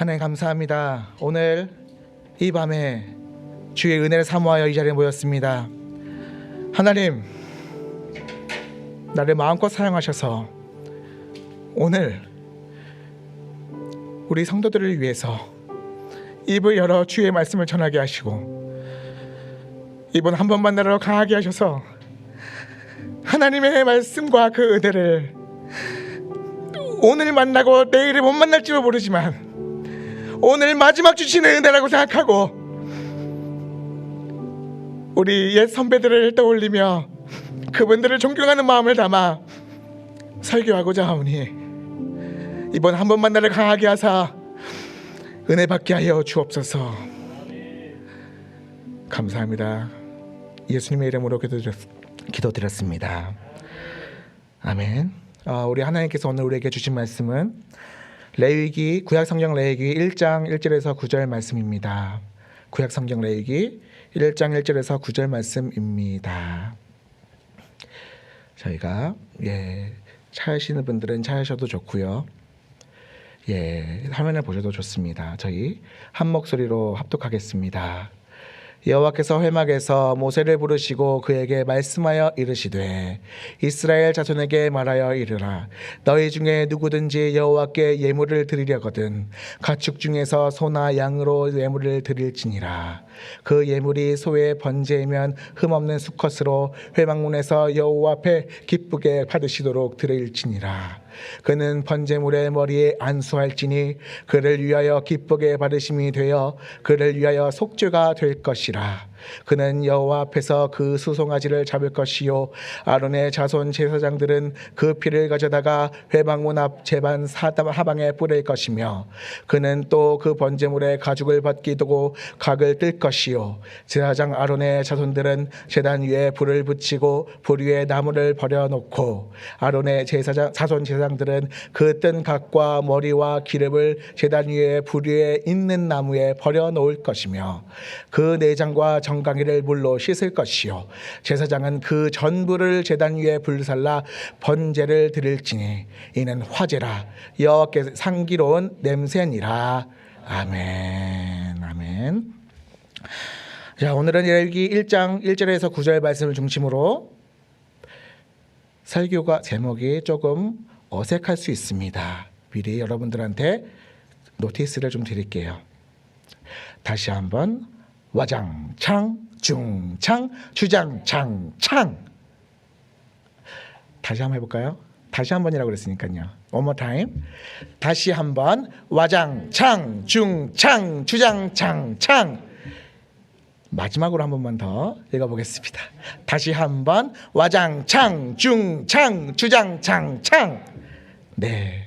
하나님 감사합니다. 오늘 이 밤에 주의 은혜를 사모하여 이 자리에 모였습니다. 하나님, 나를 마음껏 사용하셔서 오늘 우리 성도들을 위해서 입을 열어 주의 말씀을 전하게 하시고 이번 한 번 만나러 강하게 하셔서 하나님의 말씀과 그 은혜를 오늘 만나고 내일을 못 만날지도 모르지만 오늘 마지막 주시는 은혜라고 생각하고 우리 옛 선배들을 떠올리며 그분들을 존경하는 마음을 담아 설교하고자 하오니 이번 한 번 만나를 강하게 하사 은혜 받게 하여 주옵소서. 감사합니다. 예수님의 이름으로 기도드렸습니다. 아멘. 우리 하나님께서 오늘 우리에게 주신 말씀은 레위기, 구약성경 레위기 1장 1절에서 9절 말씀입니다. 구약성경 레위기 1장 1절에서 9절 말씀입니다. 저희가 차이시는 분들은 차이셔도 좋고요. 화면을 보셔도 좋습니다. 저희 한 목소리로 합독하겠습니다. 여호와께서 회막에서 모세를 부르시고 그에게 말씀하여 이르시되 이스라엘 자손에게 말하여 이르라. 너희 중에 누구든지 여호와께 예물을 드리려거든 가축 중에서 소나 양으로 예물을 드릴지니라. 그 예물이 소의 번제이면 흠없는 수컷으로 회막문에서 여호와 앞에 기쁘게 받으시도록 드릴지니라. 그는 번제물의 머리에 안수할지니 그를 위하여 기쁘게 받으심이 되어 그를 위하여 속죄가 될 것이라. 그는 여호와 앞에서 그 수송아지를 잡을 것이요 아론의 자손 제사장들은 그 피를 가져다가 회막문 앞 제반 하방에 뿌릴 것이며 그는 또 그 번제물의 가죽을 벗기두고 각을 뜰 것이요 제사장 아론의 자손들은 제단 위에 불을 붙이고 불 위에 나무를 버려놓고 아론의 자손 제사장들은 그 뜬 각과 머리와 기름을 제단 위에 불 위에 있는 나무에 버려놓을 것이며 그 내장과 정강이를 물로 씻을 것이요 제사장은 그 전부를 제단 위에 불살라 번제를 드릴지니 이는 화제라 여호와께 향기로운 냄새니라. 아멘. 아멘. 자, 오늘은 레위기 1장 1절에서 9절 말씀을 중심으로 설교가 제목이 조금 어색할 수 있습니다. 미리 여러분들한테 노티스를 좀 드릴게요. 다시 한번 와장창 중창 주장창창. 다시 한번 해볼까요? 다시 한 번이라고 그랬으니까요. One more time. 다시 한번 와장창 중창 주장창창. 마지막으로 한 번만 더 읽어보겠습니다. 다시 한번 와장창 중창 주장창창. 네,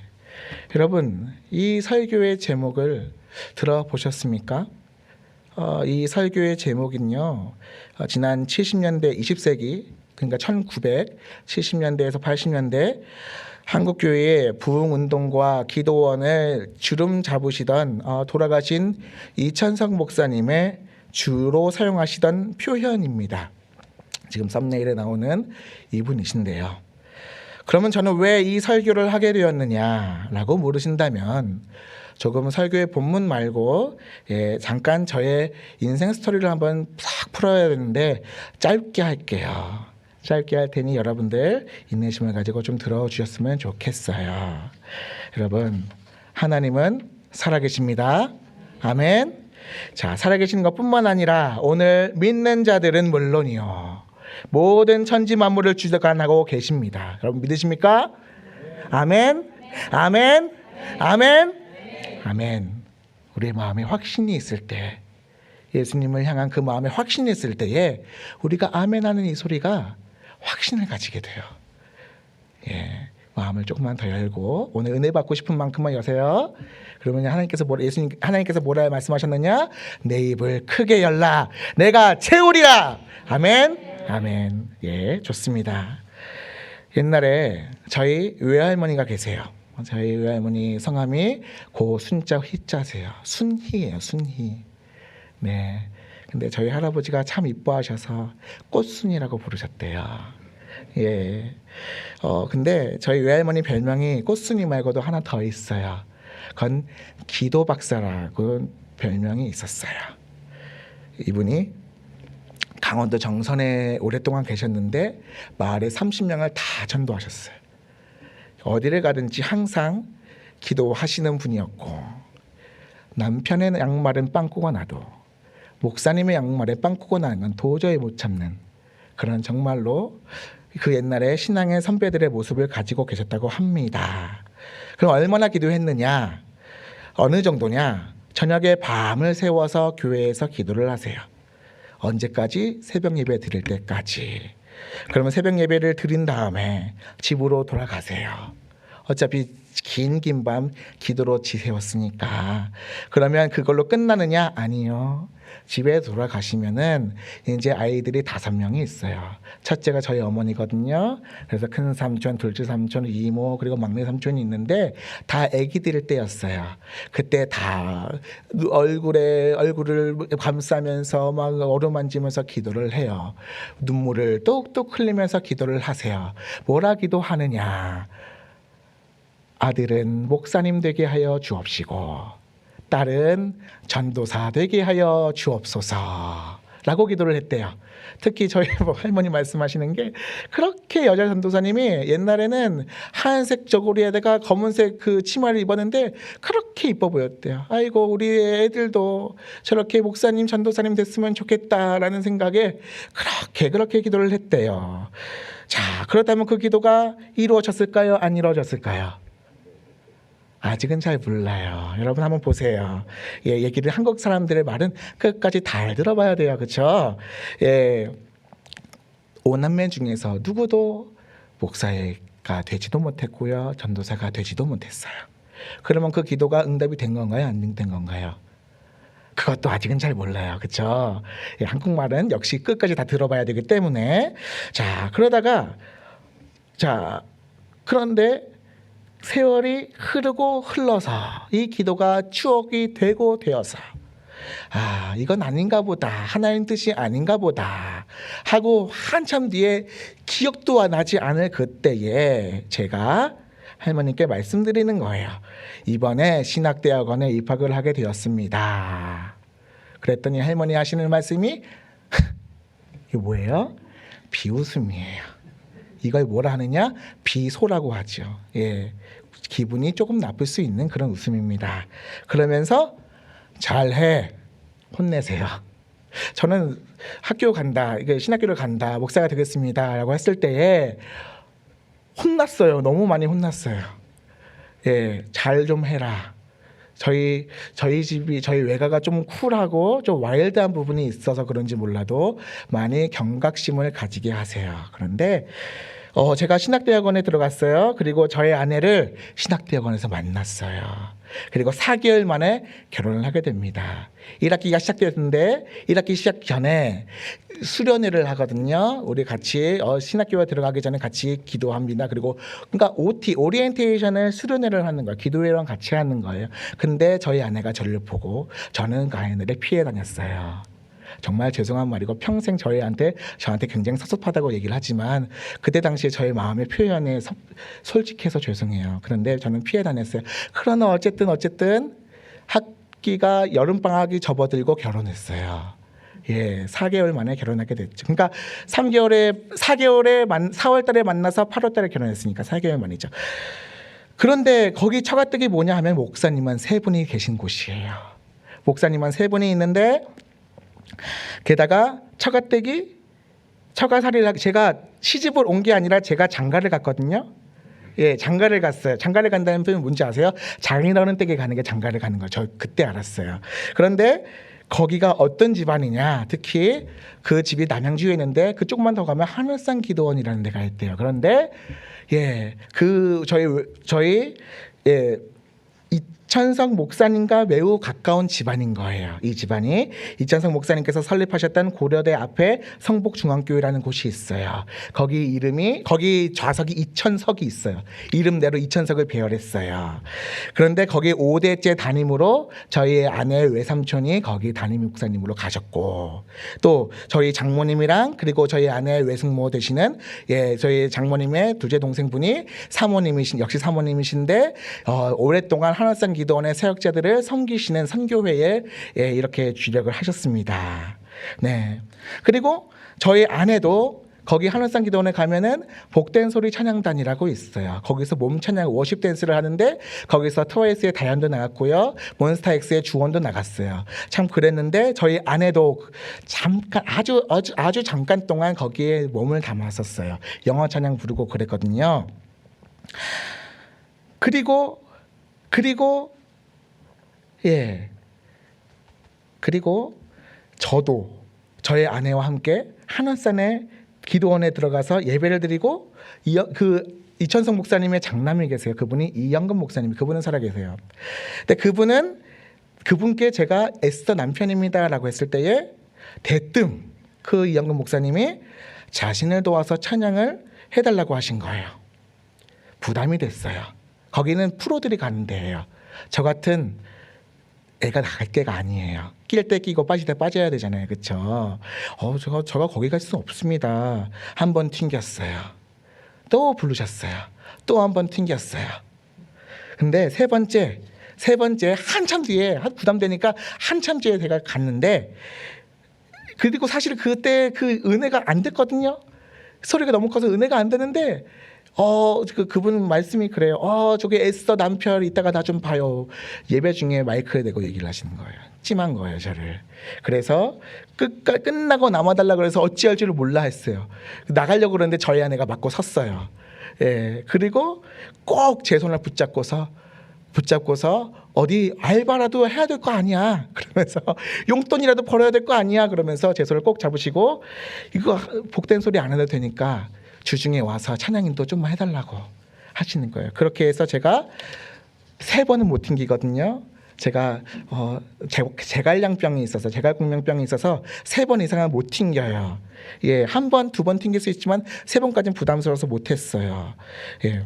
여러분 이 설교의 제목을 들어보셨습니까? 이 설교의 제목은요, 지난 70년대 20세기 그러니까 1970년대에서 80년대 한국교회의 부흥운동과 기도원을 주름 잡으시던 돌아가신 이천석 목사님의 주로 사용하시던 표현입니다. 지금 썸네일에 나오는 이분이신데요. 그러면 저는 왜 이 설교를 하게 되었느냐라고 물으신다면 조금 설교의 본문 말고 잠깐 저의 인생 스토리를 한번 싹 풀어야 되는데 짧게 할게요. 짧게 할 테니 여러분들 인내심을 가지고 좀 들어주셨으면 좋겠어요. 여러분, 하나님은 살아계십니다. 아멘. 자, 살아계시는 것뿐만 아니라 오늘 믿는 자들은 물론이요 모든 천지 만물을 주관하고 계십니다. 여러분 믿으십니까? 아멘. 아멘. 아멘. 아멘. 우리의 마음에 확신이 있을 때, 예수님을 향한 그 마음에 확신이 있을 때에 우리가 아멘 하는 이 소리가 확신을 가지게 돼요. 마음을 조금만 더 열고 오늘 은혜 받고 싶은 만큼만 여세요. 그러면 하나님께서 뭐라 말씀하셨느냐? 내 입을 크게 열라 내가 채우리라. 아멘. 아멘. 좋습니다. 옛날에 저희 외할머니가 계세요. 저희 외할머니 성함이 고순자 희자세요. 순희예요. 순희. 네. 근데 저희 할아버지가 참 이뻐하셔서 꽃순이라고 부르셨대요. 근데 저희 외할머니 별명이 꽃순이 말고도 하나 더 있어요. 그건 기도 박사라고 별명이 있었어요. 이분이 강원도 정선에 오랫동안 계셨는데 마을에 30명을 다 전도하셨어요. 어디를 가든지 항상 기도하시는 분이었고, 남편의 양말은 빵꾸가 나도 목사님의 양말에 빵꾸가 나는 건 도저히 못 참는 그런, 정말로 그 옛날에 신앙의 선배들의 모습을 가지고 계셨다고 합니다. 그럼 얼마나 기도했느냐? 어느 정도냐? 저녁에 밤을 새워서 교회에서 기도를 하세요. 언제까지? 새벽 예배 드릴 때까지. 그러면 새벽 예배를 드린 다음에 집으로 돌아가세요. 어차피 긴 밤 기도로 지새웠으니까. 그러면 그걸로 끝나느냐? 아니요. 집에 돌아가시면은 이제 아이들이 5명이 있어요. 첫째가 저희 어머니거든요. 그래서 큰 삼촌, 둘째 삼촌, 이모, 그리고 막내 삼촌이 있는데 다 아기들 때였어요. 그때 다 얼굴을 감싸면서 막 어루만지면서 기도를 해요. 눈물을 뚝뚝 흘리면서 기도를 하세요. 뭐라 기도하느냐? 아들은 목사님 되게 하여 주옵시고 딸은 전도사 되게 하여 주옵소서 라고 기도를 했대요. 특히 저희 할머니 말씀하시는 게, 그렇게 여자 전도사님이 옛날에는 하얀색 저고리에다가 검은색 그 치마를 입었는데 그렇게 이뻐 보였대요. 아이고, 우리 애들도 저렇게 목사님 전도사님 됐으면 좋겠다라는 생각에 그렇게 기도를 했대요. 자, 그렇다면 그 기도가 이루어졌을까요? 안 이루어졌을까요? 아직은 잘 몰라요. 여러분 한번 보세요. 예, 얘기를 한국 사람들의 말은 끝까지 잘 들어봐야 돼요. 그렇죠? 예, 5남매 중에서 누구도 목사가 되지도 못했고요. 전도사가 되지도 못했어요. 그러면 그 기도가 응답이 된 건가요? 안 된 건가요? 그것도 아직은 잘 몰라요. 그렇죠? 예, 한국말은 역시 끝까지 다 들어봐야 되기 때문에. 자, 그런데 세월이 흐르고 흘러서 이 기도가 추억이 되고 되어서, 아, 이건 아닌가 보다, 하나님 뜻이 아닌가 보다 하고 한참 뒤에 기억도 나지 않을 그때에 제가 할머니께 말씀드리는 거예요. 이번에 신학대학원에 입학을 하게 되었습니다. 그랬더니 할머니 하시는 말씀이 이게 뭐예요? 비웃음이에요. 이걸 뭐라 하느냐? 비소라고 하죠. 예, 기분이 조금 나쁠 수 있는 그런 웃음입니다. 그러면서 잘해, 혼내세요. 저는 학교 간다, 이게 신학교를 간다, 목사가 되겠습니다라고 했을 때에 혼났어요. 너무 많이 혼났어요. 예, 잘 좀 해라. 저희 외가가 좀 쿨하고 좀 와일드한 부분이 있어서 그런지 몰라도 많이 경각심을 가지게 하세요. 그런데 제가 신학대학원에 들어갔어요. 그리고 저의 아내를 신학대학원에서 만났어요. 그리고 4개월 만에 결혼을 하게 됩니다. 1학기가 시작되었는데 1학기 시작 전에 수련회를 하거든요. 우리 같이 신학교에 들어가기 전에 같이 기도합니다. 그리고 그러니까 오리엔테이션을 수련회를 하는 거예요. 기도회랑 같이 하는 거예요. 근데 저희 아내가 저를 보고 저는 그 아이들을 피해 다녔어요. 정말 죄송한 말이고 평생 저한테 굉장히 섭섭하다고 얘기를 하지만 그때 당시에 저의 마음의 표현에 솔직해서 죄송해요. 그런데 저는 피해 다녔어요. 그러나 어쨌든 학기가 여름방학이 접어들고 결혼했어요. 예, 4개월 만에 결혼하게 됐죠. 그러니까 4월 달에 만나서 8월 달에 결혼했으니까 4개월 만이죠. 그런데 거기 처가댁이 뭐냐 하면 목사님만 3분이 계신 곳이에요. 목사님만 3분이 있는데 게다가 처가살이를 제가 시집을 온 게 아니라 제가 장가를 갔거든요. 예, 장가를 갔어요. 장가를 간다는 표현 뭔지 아세요? 장인어른 댁에 가는 게 장가를 가는 거. 저 그때 알았어요. 그런데 거기가 어떤 집안이냐? 특히 그 집이 남양주에 있는데 그쪽만 더 가면 하늘산 기도원이라는 데가 있대요. 그런데 예, 저희 이천석 목사님과 매우 가까운 집안인 거예요. 이 집안이 이천석 목사님께서 설립하셨던 고려대 앞에 성복중앙교회라는 곳이 있어요. 거기 좌석이 이천석이 있어요. 이름대로 이천석을 배열했어요. 그런데 거기 5대째 담임으로 저희 아내의 외삼촌이 거기 담임 목사님으로 가셨고, 또 저희 장모님이랑 그리고 저희 아내의 외숙모 되시는 저희 장모님의 둘째 동생분이 역시 사모님이신데 오랫동안 하늘산 기도원의 사역자들을 섬기시는 선교회에 이렇게 주력을 하셨습니다. 네. 그리고 저희 아내도 거기 하늘산 기도원에 가면은 복된 소리 찬양단이라고 있어요. 거기서 몸 찬양 워십 댄스를 하는데 거기서 트와이스의 다현도 나갔고요. 몬스타엑스의 주원도 나갔어요. 참 그랬는데 저희 아내도 잠깐 아주 잠깐 동안 거기에 몸을 담았었어요. 영어 찬양 부르고 그랬거든요. 그리고 저도 저의 아내와 함께 하늘산에 기도원에 들어가서 예배를 드리고 이천성 목사님의 장남이 계세요. 그분이 이영근 목사님, 그분은 살아계세요. 근데 그분께 제가 에스더 남편입니다라고 했을 때에 대뜸 그 이영근 목사님이 자신을 도와서 찬양을 해달라고 하신 거예요. 부담이 됐어요. 거기는 프로들이 가는 데예요. 저 같은 애가 나갈 때가 아니에요. 낄 때 끼고 빠질 때 빠져야 되잖아요. 그렇죠? 제가 거기 갈 수 없습니다. 한 번 튕겼어요. 또 부르셨어요. 또 한 번 튕겼어요. 근데 세 번째 한참 뒤에 부담되니까 한참 뒤에 제가 갔는데 그리고 사실 그때 그 은혜가 안 됐거든요. 소리가 너무 커서 은혜가 안 되는데 그분 말씀이 그래요. 저기 에스더 남편 이따가 나 좀 봐요. 예배 중에 마이크에 대고 얘기를 하시는 거예요. 찜한 거예요, 저를. 그래서 끝나고 남아달라 그래서 어찌할 줄을 몰라 했어요. 나가려고 그러는데 저희 아내가 맞고 섰어요. 예, 그리고 꼭 제 손을 붙잡고서 어디 알바라도 해야 될 거 아니야. 그러면서 용돈이라도 벌어야 될 거 아니야. 그러면서 제 손을 꼭 잡으시고 이거 복된 소리 안 해도 되니까 주중에 와서 찬양인도 좀만 해달라고 하시는 거예요. 그렇게 해서 제가 3번은 못 튕기거든요. 제가 제갈량병이 있어서 제갈공명병이 있어서 3번 이상은 못 튕겨요. 예, 1번, 2번 튕길 수 있지만 3번까지는 부담스러워서 못했어요. 예.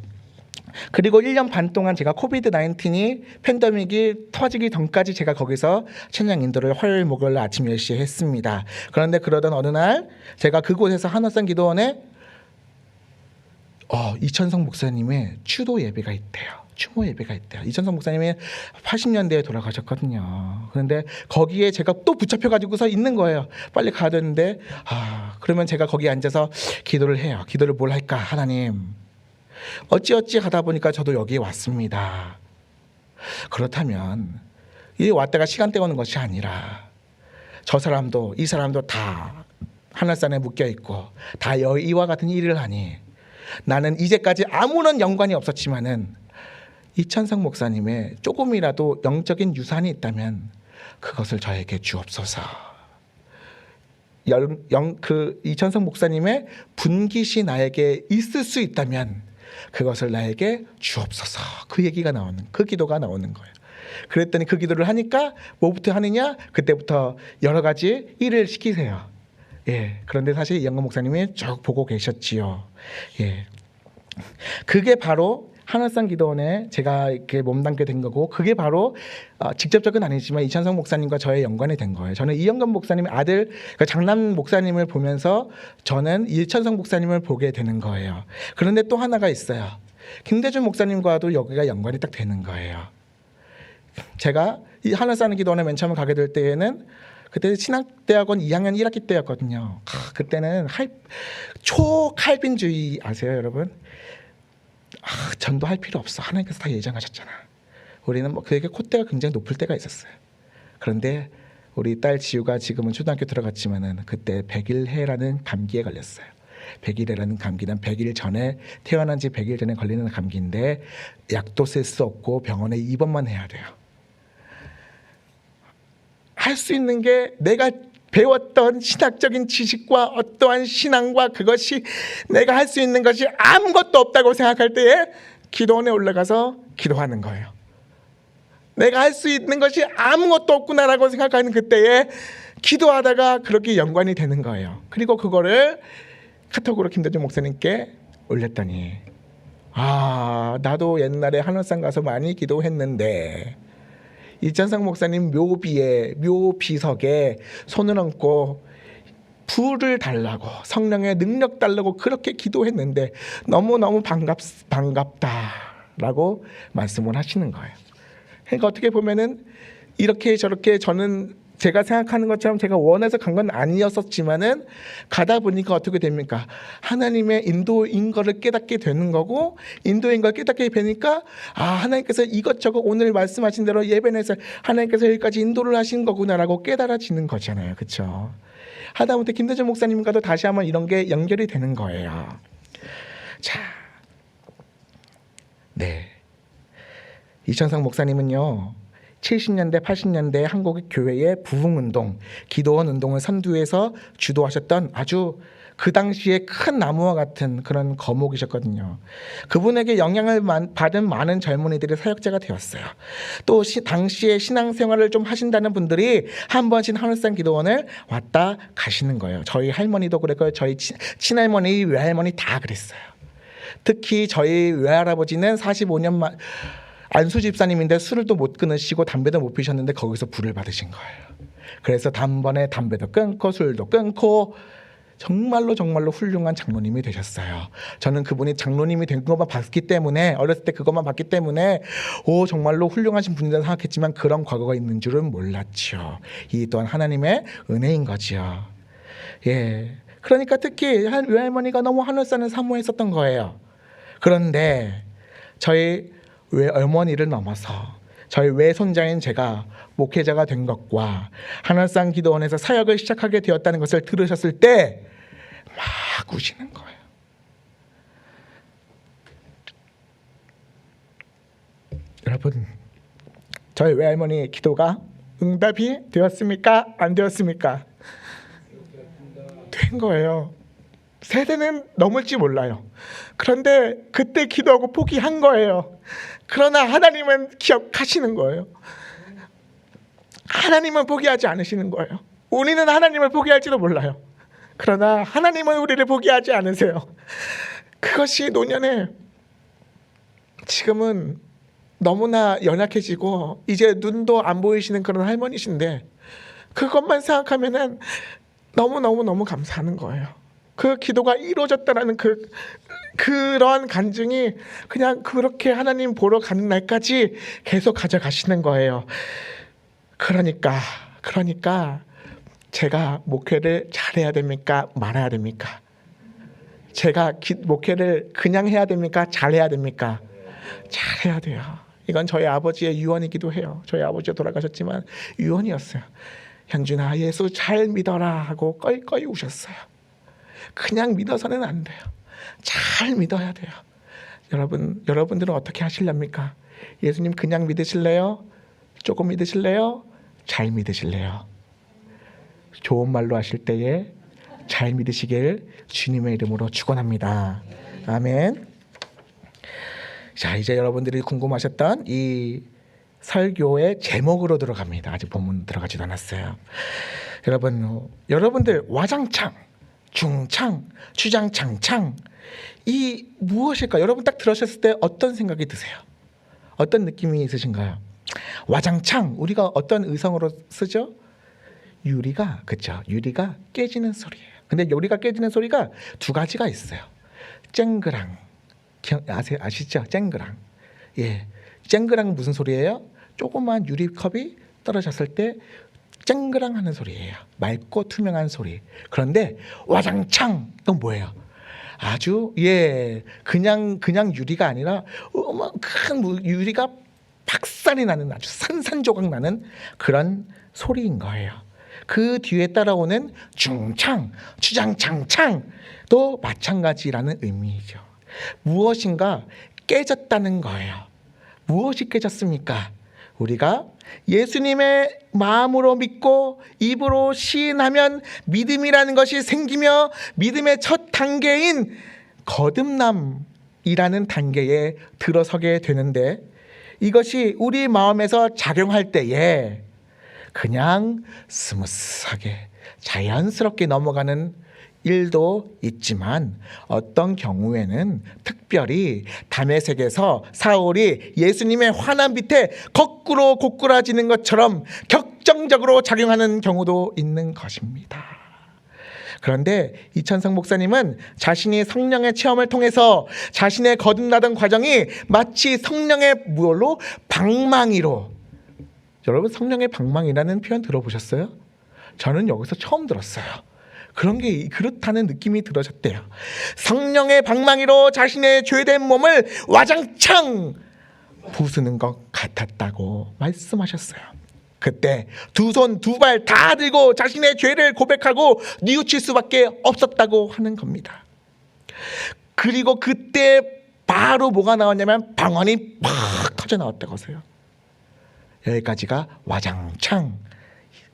그리고 1년 반 동안 제가 코비드-19이 팬데믹이 터지기 전까지 제가 거기서 찬양 인도를 화요일 목요일 아침 10시에 했습니다. 그런데 그러던 어느 날 제가 그곳에서 하늘산 기도원에 이천성 목사님의 추도 예배가 있대요. 추모 예배가 있대요. 이천성 목사님이 80년대에 돌아가셨거든요. 그런데 거기에 제가 또 붙잡혀가지고서 있는 거예요. 빨리 가야 되는데 그러면 제가 거기 앉아서 기도를 해요. 기도를 뭘 할까? 하나님 어찌 하다 보니까 저도 여기에 왔습니다. 그렇다면 이 왔다가 시간 때우는 것이 아니라 저 사람도 이 사람도 다 하늘산에 묶여있고 다 이와 같은 일을 하니 나는 이제까지 아무런 연관이 없었지만은 이천성 목사님의 조금이라도 영적인 유산이 있다면 그것을 저에게 주옵소서. 그 이천성 목사님의 분깃이 나에게 있을 수 있다면 그것을 나에게 주옵소서. 그 얘기가 나오는, 그 기도가 나오는 거예요. 그랬더니 그 기도를 하니까 뭐부터 하느냐? 그때부터 여러 가지 일을 시키세요. 예. 그런데 사실 이영건 목사님이 쭉 보고 계셨지요. 예. 그게 바로 하늘산 기도원에 제가 이렇게 몸담게 된 거고, 그게 바로 직접적은 아니지만 이천성 목사님과 저의 연관이 된 거예요. 저는 이영건 목사님의 아들, 그러니까 장남 목사님을 보면서 저는 이천성 목사님을 보게 되는 거예요. 그런데 또 하나가 있어요. 김대중 목사님과도 여기가 연관이 딱 되는 거예요. 제가 이 하늘산 기도원에 맨 처음 가게 될 때에는 그때 신학대학원 2학년 1학기 때였거든요. 그때는 초칼빈주의 아세요, 여러분? 전도할 필요 없어. 하나님께서 다 예정하셨잖아. 우리는 그에게 콧대가 굉장히 높을 때가 있었어요. 그런데 우리 딸 지우가 지금은 초등학교 들어갔지만은 그때 백일해라는 감기에 걸렸어요. 백일해라는 감기는 100일 전에 태어난 지 100일 전에 걸리는 감기인데 약도 쓸 수 없고 병원에 입원만 해야 돼요. 할 수 있는 게 내가 배웠던 신학적인 지식과 어떠한 신앙과 그것이 내가 할 수 있는 것이 아무것도 없다고 생각할 때에 기도원에 올라가서 기도하는 거예요. 내가 할 수 있는 것이 아무것도 없구나라고 생각하는 그때에 기도하다가 그렇게 연관이 되는 거예요. 그리고 그거를 카톡으로 김대중 목사님께 올렸더니 나도 옛날에 하늘산 가서 많이 기도했는데 이천성 목사님 묘비석에 손을 얹고 불을 달라고 성령의 능력 달라고 그렇게 기도했는데 너무너무 반갑다라고 말씀을 하시는 거예요. 그러니까 어떻게 보면은 이렇게 저렇게 저는 제가 생각하는 것처럼 제가 원해서 간 건 아니었었지만은 가다 보니까 어떻게 됩니까? 하나님의 인도인 거를 깨닫게 되는 거고, 인도인 걸 깨닫게 되니까 하나님께서 이것저것 오늘 말씀하신 대로 예배에서 하나님께서 여기까지 인도를 하신 거구나라고 깨달아지는 거잖아요. 그렇죠? 하다못해 김대중 목사님과도 다시 한번 이런 게 연결이 되는 거예요. 자, 네, 이천상 목사님은요 70년대 80년대 한국 교회의 부흥운동, 기도원 운동을 선두해서 주도하셨던 아주 그 당시에 큰 나무와 같은 그런 거목이셨거든요. 그분에게 영향을 받은 많은 젊은이들이 사역자가 되었어요. 또 당시에 신앙생활을 좀 하신다는 분들이 한 번씩 하늘산 기도원을 왔다 가시는 거예요. 저희 할머니도 그랬고요. 저희 친할머니, 외할머니 다 그랬어요. 특히 저희 외할아버지는 45년 안수 집사님인데 술을 또 못 끊으시고 담배도 못 피셨는데 거기서 불을 받으신 거예요. 그래서 단번에 담배도 끊고 술도 끊고 정말로 훌륭한 장로님이 되셨어요. 저는 그분이 장로님이 된 것만 봤기 때문에, 어렸을 때 그것만 봤기 때문에 정말로 훌륭하신 분이다 생각했지만 그런 과거가 있는 줄은 몰랐죠. 이 또한 하나님의 은혜인 거지요. 예, 그러니까 특히 외할머니가 너무 하늘산을 사모했었던 거예요. 그런데 저희 외어머니를 넘어서 저희 외손자인 제가 목회자가 된 것과 하늘산 기도원에서 사역을 시작하게 되었다는 것을 들으셨을 때 막 우시는 거예요. 여러분, 저희 외할머니 기도가 응답이 되었습니까? 안 되었습니까? 된 거예요. 세대는 넘을지 몰라요. 그런데 그때 기도하고 포기한 거예요. 그러나 하나님은 기억하시는 거예요. 하나님은 포기하지 않으시는 거예요. 우리는 하나님을 포기할지도 몰라요. 그러나 하나님은 우리를 포기하지 않으세요. 그것이 노년에 지금은 너무나 연약해지고 이제 눈도 안 보이시는 그런 할머니신데 그것만 생각하면은 너무 감사하는 거예요. 그 기도가 이루어졌다라는 그런 간증이 그냥 그렇게 하나님 보러 가는 날까지 계속 가져가시는 거예요. 그러니까 제가 목회를 잘해야 됩니까? 말아야 됩니까? 제가 목회를 그냥 해야 됩니까? 잘해야 됩니까? 잘해야 돼요. 이건 저희 아버지의 유언이기도 해요. 저희 아버지가 돌아가셨지만 유언이었어요. 현준아, 예수 잘 믿어라 하고 껄껄이 우셨어요. 그냥 믿어서는 안 돼요. 잘 믿어야 돼요. 여러분들은 어떻게 하실랍니까? 예수님 그냥 믿으실래요? 조금 믿으실래요? 잘 믿으실래요? 좋은 말로 하실 때에 잘 믿으시길 주님의 이름으로 축원합니다. 아멘. 자, 이제 여러분들이 궁금하셨던 이 설교의 제목으로 들어갑니다. 아직 본문 들어가지도 않았어요. 여러분들 와장창, 중창, 추장창창 이 무엇일까? 여러분 딱 들으셨을 때 어떤 생각이 드세요? 어떤 느낌이 있으신가요? 와장창, 우리가 어떤 의성어로 쓰죠? 유리가, 그렇죠? 유리가 깨지는 소리예요. 근데 유리가 깨지는 소리가 두 가지가 있어요. 쨍그랑, 아시죠? 쨍그랑. 예, 쨍그랑 무슨 소리예요? 조그만 유리컵이 떨어졌을 때 쨍그랑 하는 소리예요. 맑고 투명한 소리. 그런데 와장창 또 뭐예요? 아주 그냥 유리가 아니라 큰 유리가 박살이 나는, 아주 산산조각 나는 그런 소리인 거예요. 그 뒤에 따라오는 중창, 추장창창도 마찬가지라는 의미이죠. 무엇인가 깨졌다는 거예요. 무엇이 깨졌습니까? 우리가 예수님의 마음으로 믿고 입으로 시인하면 믿음이라는 것이 생기며 믿음의 첫 단계인 거듭남이라는 단계에 들어서게 되는데, 이것이 우리 마음에서 작용할 때에 그냥 스무스하게 자연스럽게 넘어가는 일도 있지만, 어떤 경우에는 특별히 다메섹에서 사울이 예수님의 환난 밑에 거꾸로 고꾸라지는 것처럼 격정적으로 작용하는 경우도 있는 것입니다. 그런데 이천성 목사님은 자신이 성령의 체험을 통해서 자신의 거듭나던 과정이 마치 성령의 무얼로 방망이로 여러분 성령의 방망이라는 표현 들어보셨어요? 저는 여기서 처음 들었어요. 그런 게 그렇다는 느낌이 들으셨대요. 성령의 방망이로 자신의 죄된 몸을 와장창 부수는 것 같았다고 말씀하셨어요. 그때 두 손 두 발 다 들고 자신의 죄를 고백하고 뉘우칠 수밖에 없었다고 하는 겁니다. 그리고 그때 바로 뭐가 나왔냐면 방언이 팍 터져 나왔다고 하세요. 여기까지가 와장창,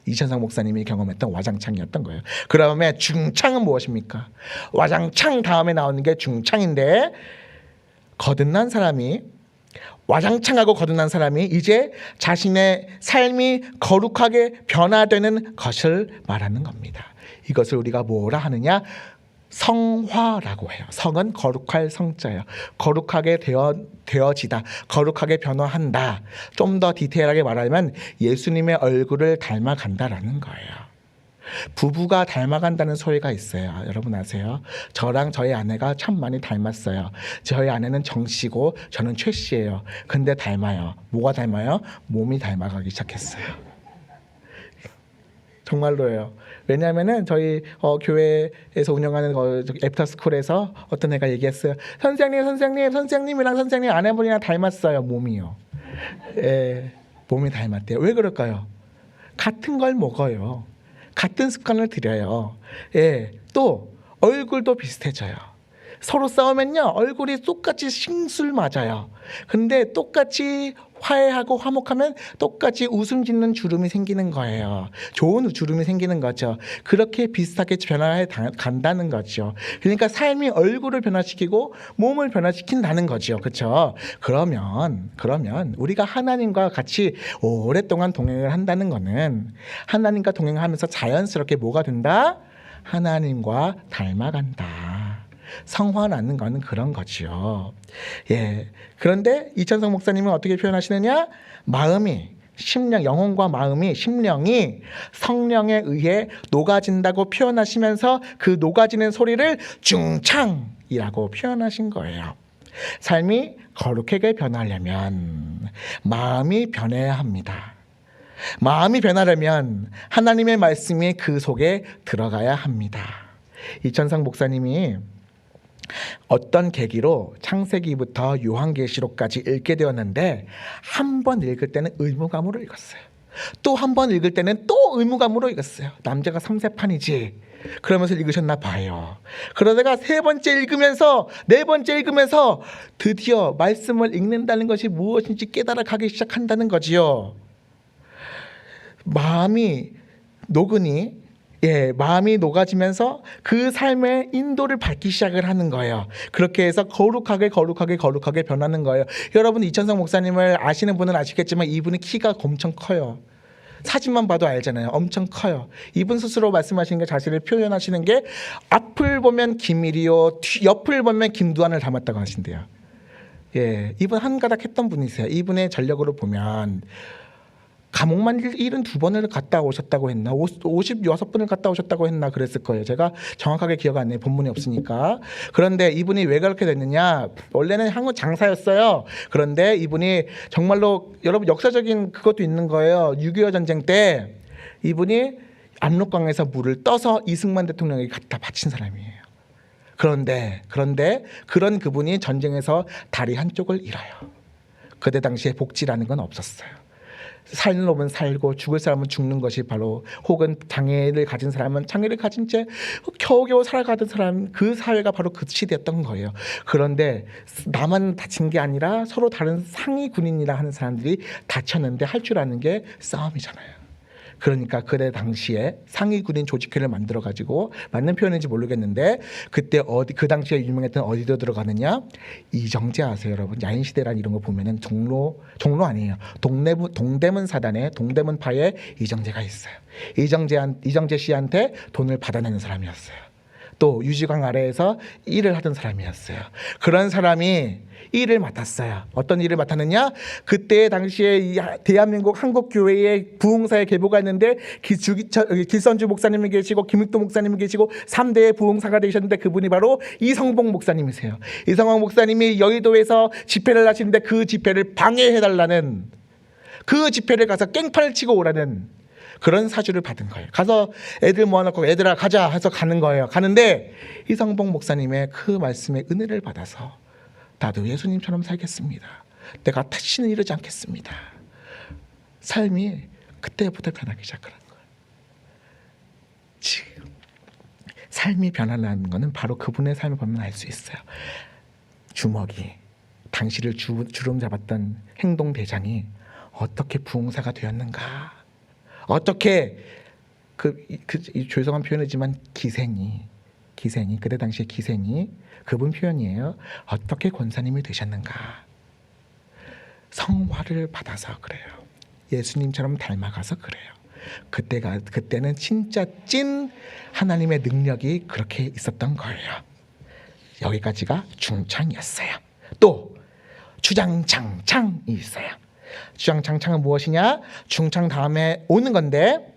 이천상 목사님이 경험했던 와장창이었던 거예요. 그 다음에 중창은 무엇입니까? 와장창 다음에 나오는 게 중창인데, 거듭난 사람이, 와장창하고 거듭난 사람이 이제 자신의 삶이 거룩하게 변화되는 것을 말하는 겁니다. 이것을 우리가 뭐라 하느냐? 성화라고 해요. 성은 거룩할 성자예요. 거룩하게 되어지다, 거룩하게 변화한다. 좀 더 디테일하게 말하면 예수님의 얼굴을 닮아간다라는 거예요. 부부가 닮아간다는 소리가 있어요. 여러분 아세요? 저랑 저희 아내가 참 많이 닮았어요. 저희 아내는 정 씨고 저는 최 씨예요. 근데 닮아요. 뭐가 닮아요? 몸이 닮아가기 시작했어요. 정말로예요. 왜냐하면은 저희 교회에서 운영하는 애프터스쿨에서 어떤 애가 얘기했어요. 선생님이랑 선생님 아내분이랑 닮았어요. 몸이요. 예, 몸이 닮았대요. 왜 그럴까요? 같은 걸 먹어요. 같은 습관을 들여요. 예, 또 얼굴도 비슷해져요. 서로 싸우면요 얼굴이 똑같이 싱술 맞아요. 근데 똑같이 화해하고 화목하면 똑같이 웃음 짓는 주름이 생기는 거예요. 좋은 주름이 생기는 거죠. 그렇게 비슷하게 변화해 간다는 거죠. 그러니까 삶이 얼굴을 변화시키고 몸을 변화시킨다는 거죠. 그렇죠? 그러면 우리가 하나님과 같이 오랫동안 동행을 한다는 거는, 하나님과 동행하면서 자연스럽게 뭐가 된다? 하나님과 닮아간다. 성화라는 거는 그런 거죠. 예. 그런데 이천성 목사님은 어떻게 표현하시느냐? 마음이, 심령, 영혼과 마음이, 심령이 성령에 의해 녹아진다고 표현하시면서 그 녹아지는 소리를 중창이라고 표현하신 거예요. 삶이 거룩하게 변하려면 마음이 변해야 합니다. 마음이 변하려면 하나님의 말씀이 그 속에 들어가야 합니다. 이천상 목사님이 어떤 계기로 창세기부터 요한계시록까지 읽게 되었는데, 한 번 읽을 때는 의무감으로 읽었어요. 또 한 번 읽을 때는 또 의무감으로 읽었어요. 남자가 삼세판이지 그러면서 읽으셨나 봐요. 그러다가 세 번째 읽으면서, 네 번째 읽으면서 드디어 말씀을 읽는다는 것이 무엇인지 깨달아 가기 시작한다는 거지요. 마음이 녹으니, 마음이 녹아지면서 그 삶의 인도를 밟기 시작을 하는 거예요. 그렇게 해서 거룩하게 변하는 거예요. 여러분 이천성 목사님을 아시는 분은 아시겠지만 이분의 키가 엄청 커요. 사진만 봐도 알잖아요. 엄청 커요. 이분 스스로 말씀하시는 게, 자신을 표현하시는 게, 앞을 보면 김일이요 옆을 보면 김두한을 닮았다고 하신대요. 예, 이분 한 가닥 했던 분이세요. 이분의 전력으로 보면 감옥만 72번을 갔다 오셨다고 했나, 56번을 갔다 오셨다고 했나 그랬을 거예요. 제가 정확하게 기억 안 나요. 본문이 없으니까. 그런데 이분이 왜 그렇게 됐느냐, 원래는 한국 장사였어요. 그런데 이분이 정말로, 여러분 역사적인 그것도 있는 거예요. 6.25 전쟁 때 이분이 압록강에서 물을 떠서 이승만 대통령에게 갖다 바친 사람이에요. 그런데 그런 그분이 전쟁에서 다리 한쪽을 잃어요. 그때 당시에 복지라는 건 없었어요. 살 놈은 살고 죽을 사람은 죽는 것이 바로, 혹은 장애를 가진 사람은 장애를 가진 채 겨우겨우 살아가던 사람, 그 사회가 바로 그 시대였던 거예요. 그런데 나만 다친 게 아니라 서로 다른 상위 군인이라 하는 사람들이 다쳤는데 할 줄 아는 게 싸움이잖아요. 그러니까 그때 당시에 상위 군인 조직회를 만들어 가지고, 맞는 표현인지 모르겠는데, 그때 그 당시에 유명했던 어디로 들어가느냐, 이정재 아세요 여러분? 야인시대란 이런 거 보면은 종로 아니에요. 동대문 사단에, 동대문파에 이정재가 있어요. 이정재 씨한테 돈을 받아내는 사람이었어요. 또 유지광 아래에서 일을 하던 사람이었어요. 그런 사람이 일을 맡았어요. 어떤 일을 맡았느냐? 그때 당시에 대한민국 한국교회의 부흥사의 계보가 있는데, 길선주 목사님이 계시고 김익도 목사님이 계시고 3대의 부흥사가 되셨는데, 그분이 바로 이성봉 목사님이세요. 이성봉 목사님이 여의도에서 집회를 하시는데 그 집회를 방해해달라는 그 집회를 가서 깽판을 치고 오라는 그런 사주를 받은 거예요. 가서 애들 모아놓고 애들아 가자 해서 가는 거예요. 가는데 이성복 목사님의 그 말씀에 은혜를 받아서 나도 예수님처럼 살겠습니다. 내가 다시는 이러지 않겠습니다. 삶이 그때부터 변하기 시작하는 거예요. 지금 삶이 변하는 것은 바로 그분의 삶을 보면 알 수 있어요. 주먹이 당시를 주름 잡았던 행동대장이 어떻게 부흥사가 되었는가, 어떻게 이 죄송한 표현이지만 기생이 그때 당시에 기생이 그분 표현이에요. 어떻게 권사님이 되셨는가. 성화를 받아서 그래요. 예수님처럼 닮아가서 그래요. 그때는 진짜 찐 하나님의 능력이 그렇게 있었던 거예요. 여기까지가 중창이었어요. 또 주장창창이 있어요. 주장창창은 무엇이냐? 중창 다음에 오는 건데,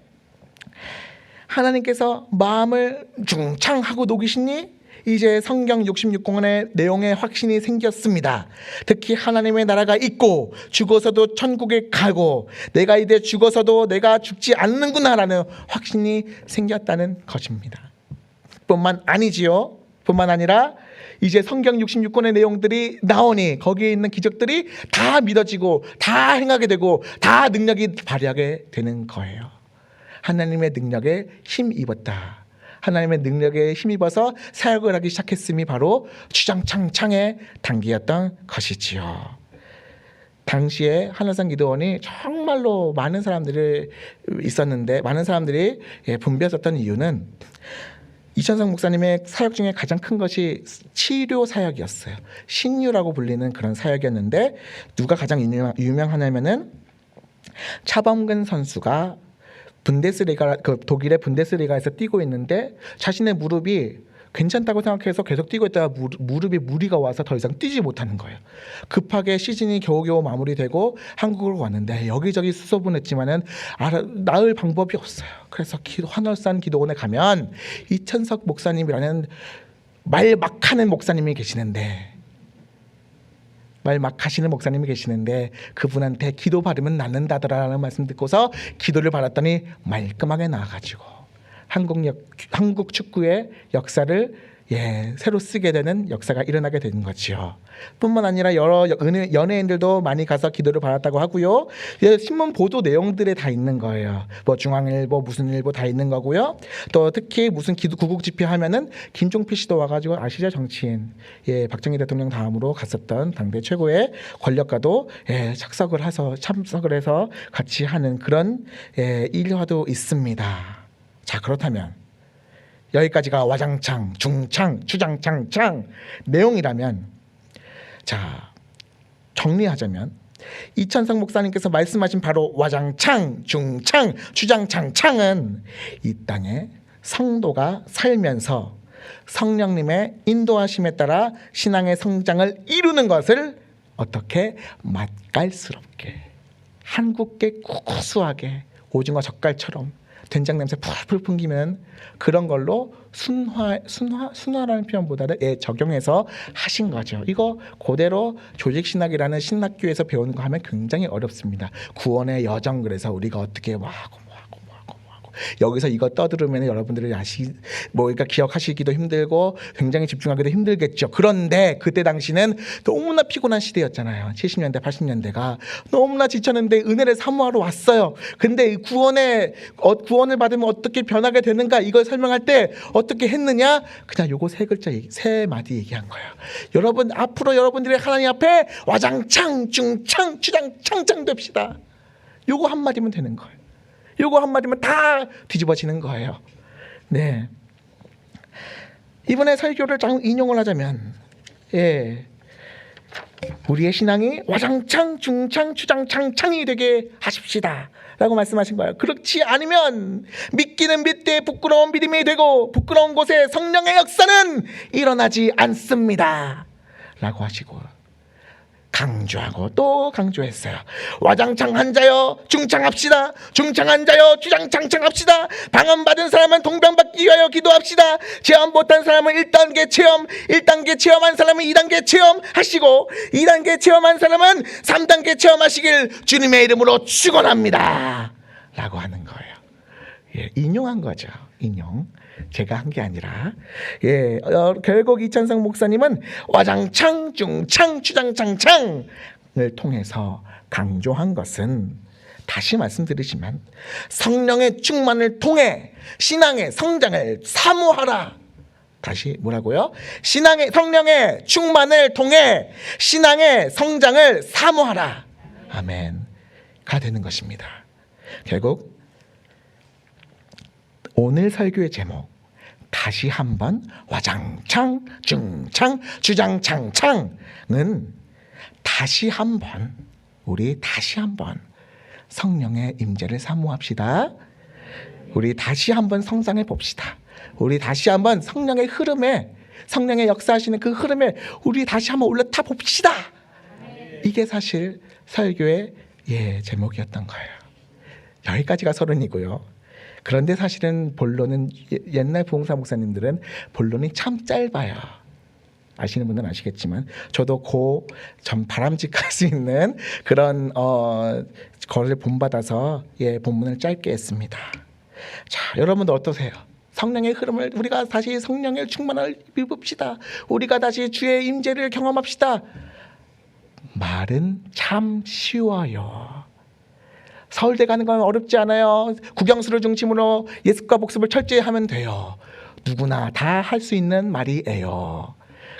하나님께서 마음을 중창하고 녹이시니 이제 성경 66권의 내용에 확신이 생겼습니다. 특히 하나님의 나라가 있고 죽어서도 천국에 가고 내가 이제 죽어서도 내가 죽지 않는구나라는 확신이 생겼다는 것입니다. 뿐만 아니지요. 뿐만 아니라 이제 성경 66권의 내용들이 나오니 거기에 있는 기적들이 다 믿어지고 다 행하게 되고 다 능력이 발휘하게 되는 거예요. 하나님의 능력에 힘입었다. 하나님의 능력에 힘입어서 사역을 하기 시작했음이 바로 주장창창의 단계였던 것이지요. 당시에 한라산 기도원이 정말로 많은 사람들이 있었는데, 많은 사람들이 분배했었던 이유는 이천성 목사님의 사역 중에 가장 큰 것이 치료 사역이었어요. 신유라고 불리는 그런 사역이었는데, 누가 가장 유명하냐면은 차범근 선수가 독일의 분데스리가에서 뛰고 있는데 자신의 무릎이 괜찮다고 생각해서 계속 뛰고 있다가 무릎에 무리가 와서 더 이상 뛰지 못하는 거예요. 급하게 시즌이 겨우겨우 마무리되고 한국으로 왔는데 여기저기 수소문했지만은 나을 방법이 없어요. 그래서 환월산 기도원에 가면 이천석 목사님이라는 말 막 하는 목사님이 계시는데, 말 막 하시는 목사님이 계시는데 그분한테 기도 받으면 낫는다더라라는 말씀 듣고서 기도를 받았더니 말끔하게 나아가지고 한국 축구의 역사를 새로 쓰게 되는 역사가 일어나게 되는 거지요. 뿐만 아니라 여러 연예인들도 많이 가서 기도를 받았다고 하고요. 신문 보도 내용들에 다 있는 거예요. 뭐 중앙일보 무슨 일보 다 있는 거고요. 또 특히 무슨 구국 집회 하면은 김종필 씨도 와가지고, 아시죠? 정치인 박정희 대통령 다음으로 갔었던 당대 최고의 권력가도 참석을 해서 같이 하는 그런 일화도 있습니다. 자, 그렇다면 여기까지가 와장창, 중창, 추장창창 내용이라면, 자, 정리하자면 이천성 목사님께서 말씀하신 바로 와장창, 중창, 추장창창은 이 땅에 성도가 살면서 성령님의 인도하심에 따라 신앙의 성장을 이루는 것을 어떻게 맛깔스럽게 한국계 구수하게 오징어 젓갈처럼 된장 냄새 풀풀 풍기면 그런 걸로 순화라는 표현보다는 적용해서 하신 거죠. 이거 그대로 조직신학이라는 신학교에서 배우는 거 하면 굉장히 어렵습니다. 구원의 여정, 그래서 우리가 어떻게 뭐하고 여기서 이거 떠들으면 여러분들이 그러니까 기억하시기도 힘들고 굉장히 집중하기도 힘들겠죠. 그런데 그때 당시는 너무나 피곤한 시대였잖아요. 70년대 80년대가 너무나 지쳤는데 은혜를 사모하러 왔어요. 근데 구원을 받으면 어떻게 변하게 되는가, 이걸 설명할 때 어떻게 했느냐, 그냥 요거 세 마디 얘기한 거예요. 여러분, 앞으로 여러분들이 하나님 앞에 와장창, 중창, 추장창창 됩시다. 요거 한마디면 되는 거예요. 요거 한마디면 다 뒤집어지는 거예요. 네. 이번에 설교를 인용을 하자면, 우리의 신앙이 와장창, 중창, 추장창창이 되게 하십시다 라고 말씀하신 거예요. 그렇지 않으면 믿기는 믿되 부끄러운 믿음이 되고 부끄러운 곳에 성령의 역사는 일어나지 않습니다 라고 하시고, 강조하고 또 강조했어요. 와장창한 자여 중창합시다. 중창한 자여 주장창창합시다. 방언받은 사람은 동병받기 위하여 기도합시다. 체험 못한 사람은 1단계 체험, 1단계 체험한 사람은 2단계 체험하시고 2단계 체험한 사람은 3단계 체험하시길 주님의 이름으로 축원합니다 라고 하는 거예요. 예, 인용한 거죠. 인용. 제가 한 게 아니라. 예, 결국 이찬성 목사님은 와장창 중창 주장창창을 통해서 강조한 것은, 다시 말씀드리지만 성령의 충만을 통해 신앙의 성장을 사모하라. 다시 뭐라고요? 성령의 충만을 통해 신앙의 성장을 사모하라. 아멘가 되는 것입니다. 결국 오늘 설교의 제목, 다시 한번 와장창 중창 주장창창은 다시 한번, 우리 다시 한번 성령의 임재를 사모합시다. 우리 다시 한번 성장해 봅시다. 우리 다시 한번 성령의 흐름에, 성령의 역사하시는 그 흐름에 우리 다시 한번 올라타 봅시다. 이게 사실 설교의 제목이었던 거예요. 여기까지가 서론이고요. 그런데 사실은 본론은, 옛날 부흥사 목사님들은 본론이 참 짧아요. 아시는 분들은 아시겠지만 저도 좀 바람직할 수 있는 그런 거를 본받아서 본문을 짧게 했습니다. 자, 여러분도 어떠세요? 성령의 흐름을, 우리가 다시 성령의 충만을 입읍시다. 우리가 다시 주의 임재를 경험합시다. 말은 참 쉬워요. 서울대 가는 건 어렵지 않아요. 국영수를 중심으로 예습과 복습을 철저히 하면 돼요. 누구나 다 할 수 있는 말이에요.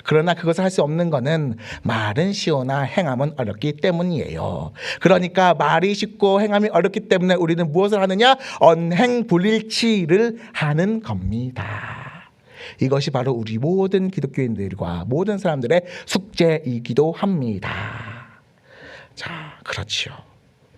그러나 그것을 할 수 없는 거는 말은 쉬우나 행함은 어렵기 때문이에요. 그러니까 말이 쉽고 행함이 어렵기 때문에 우리는 무엇을 하느냐? 언행불일치를 하는 겁니다. 이것이 바로 우리 모든 기독교인들과 모든 사람들의 숙제이기도 합니다. 자, 그렇죠.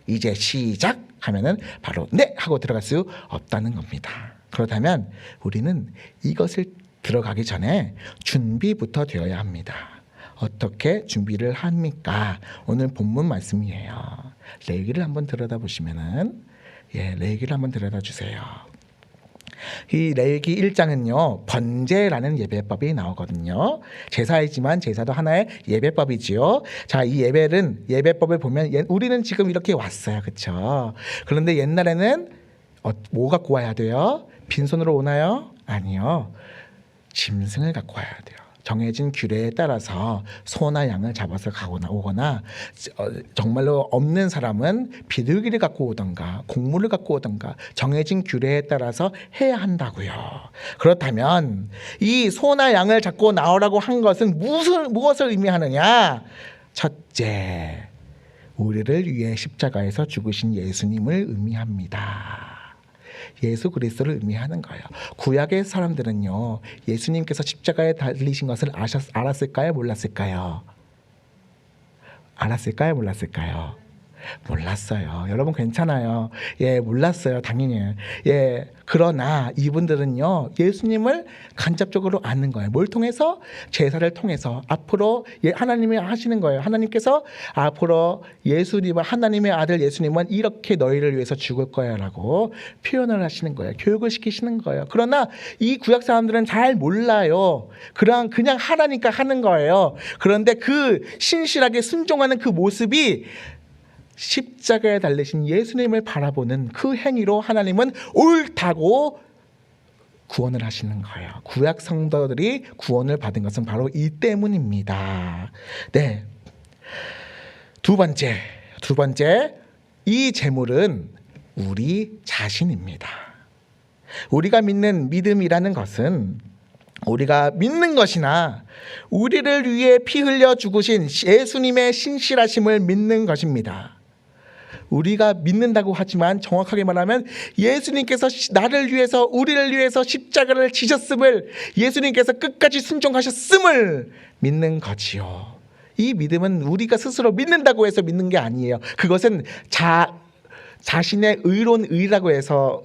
이제 시작 하면은 바로 네 하고 들어갈 수 없다는 겁니다. 그렇다면 우리는 이것을 들어가기 전에 준비부터 되어야 합니다. 어떻게 준비를 합니까? 오늘 본문 말씀이에요. 레위기를 한번 들여다보시면은, 레위기를 한번 들여다주세요. 이 레위기 1장은요 번제라는 예배법이 나오거든요. 제사이지만 제사도 하나의 예배법이지요. 자, 이 예배법을 보면 우리는 지금 이렇게 왔어요, 그렇죠? 그런데 옛날에는 뭐 갖고 와야 돼요? 빈손으로 오나요? 아니요, 짐승을 갖고 와야 돼요. 정해진 규례에 따라서 소나 양을 잡아서 오거나 정말로 없는 사람은 비둘기를 갖고 오던가 곡물을 갖고 오던가 정해진 규례에 따라서 해야 한다고요. 그렇다면 이 소나 양을 잡고 나오라고 한 것은 무엇을 의미하느냐? 첫째, 우리를 위해 십자가에서 죽으신 예수님을 의미합니다. 예수 그리스도를 의미하는 거예요. 구약의 사람들은요, 예수님께서 십자가에 달리신 것을 알았을까요? 몰랐을까요? 알았을까요? 몰랐을까요? 몰랐어요. 여러분 괜찮아요. 몰랐어요. 당연히. 그러나 이분들은요, 예수님을 간접적으로 아는 거예요. 뭘 통해서? 제사를 통해서. 앞으로 하나님이 하시는 거예요. 하나님께서 앞으로 하나님의 아들 예수님은 이렇게 너희를 위해서 죽을 거야 라고 표현을 하시는 거예요. 교육을 시키시는 거예요. 그러나 이 구약 사람들은 잘 몰라요. 그냥 하라니까 하는 거예요. 그런데 그 신실하게 순종하는 그 모습이 십자가에 달리신 예수님을 바라보는 그 행위로 하나님은 옳다고 구원을 하시는 거예요. 구약 성도들이 구원을 받은 것은 바로 이 때문입니다. 네. 두 번째, 이 제물은 우리 자신입니다. 우리가 믿는 믿음이라는 것은 우리가 믿는 것이나 우리를 위해 피 흘려 죽으신 예수님의 신실하심을 믿는 것입니다. 우리가 믿는다고 하지만 정확하게 말하면 예수님께서 나를 위해서, 우리를 위해서 십자가를 지셨음을, 예수님께서 끝까지 순종하셨음을 믿는 거지요. 이 믿음은 우리가 스스로 믿는다고 해서 믿는 게 아니에요. 그것은 자신의 의라고 해서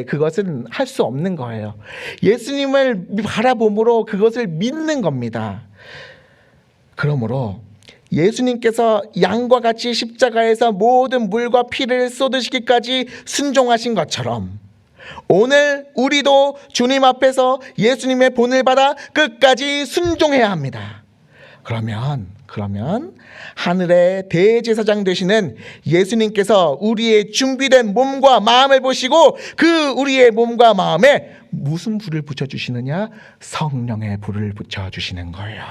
그것은 할 수 없는 거예요. 예수님을 바라봄으로 그것을 믿는 겁니다. 그러므로 예수님께서 양과 같이 십자가에서 모든 물과 피를 쏟으시기까지 순종하신 것처럼 오늘 우리도 주님 앞에서 예수님의 본을 받아 끝까지 순종해야 합니다. 그러면 하늘의 대제사장 되시는 예수님께서 우리의 준비된 몸과 마음을 보시고 그 우리의 몸과 마음에 무슨 불을 붙여주시느냐? 성령의 불을 붙여주시는 거예요.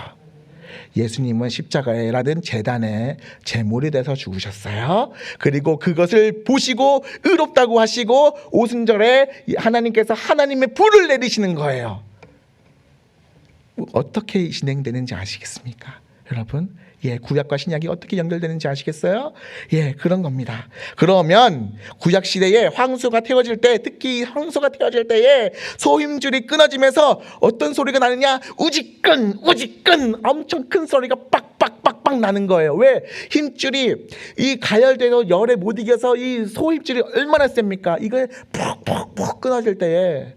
예수님은 십자가라는 제단에 제물이 돼서 죽으셨어요. 그리고 그것을 보시고 의롭다고 하시고 오순절에 하나님께서 하나님의 불을 내리시는 거예요. 어떻게 진행되는지 아시겠습니까? 여러분, 구약과 신약이 어떻게 연결되는지 아시겠어요? 그런 겁니다. 그러면 구약 시대에 황소가 태워질 때, 특히 황소가 태워질 때에 소힘줄이 끊어지면서 어떤 소리가 나느냐? 우지끈 엄청 큰 소리가 빡빡빡빡 나는 거예요. 왜? 힘줄이 이 가열되고 열에 못 이겨서 이 소힘줄이 얼마나 셉니까? 이거 푹푹푹 끊어질 때에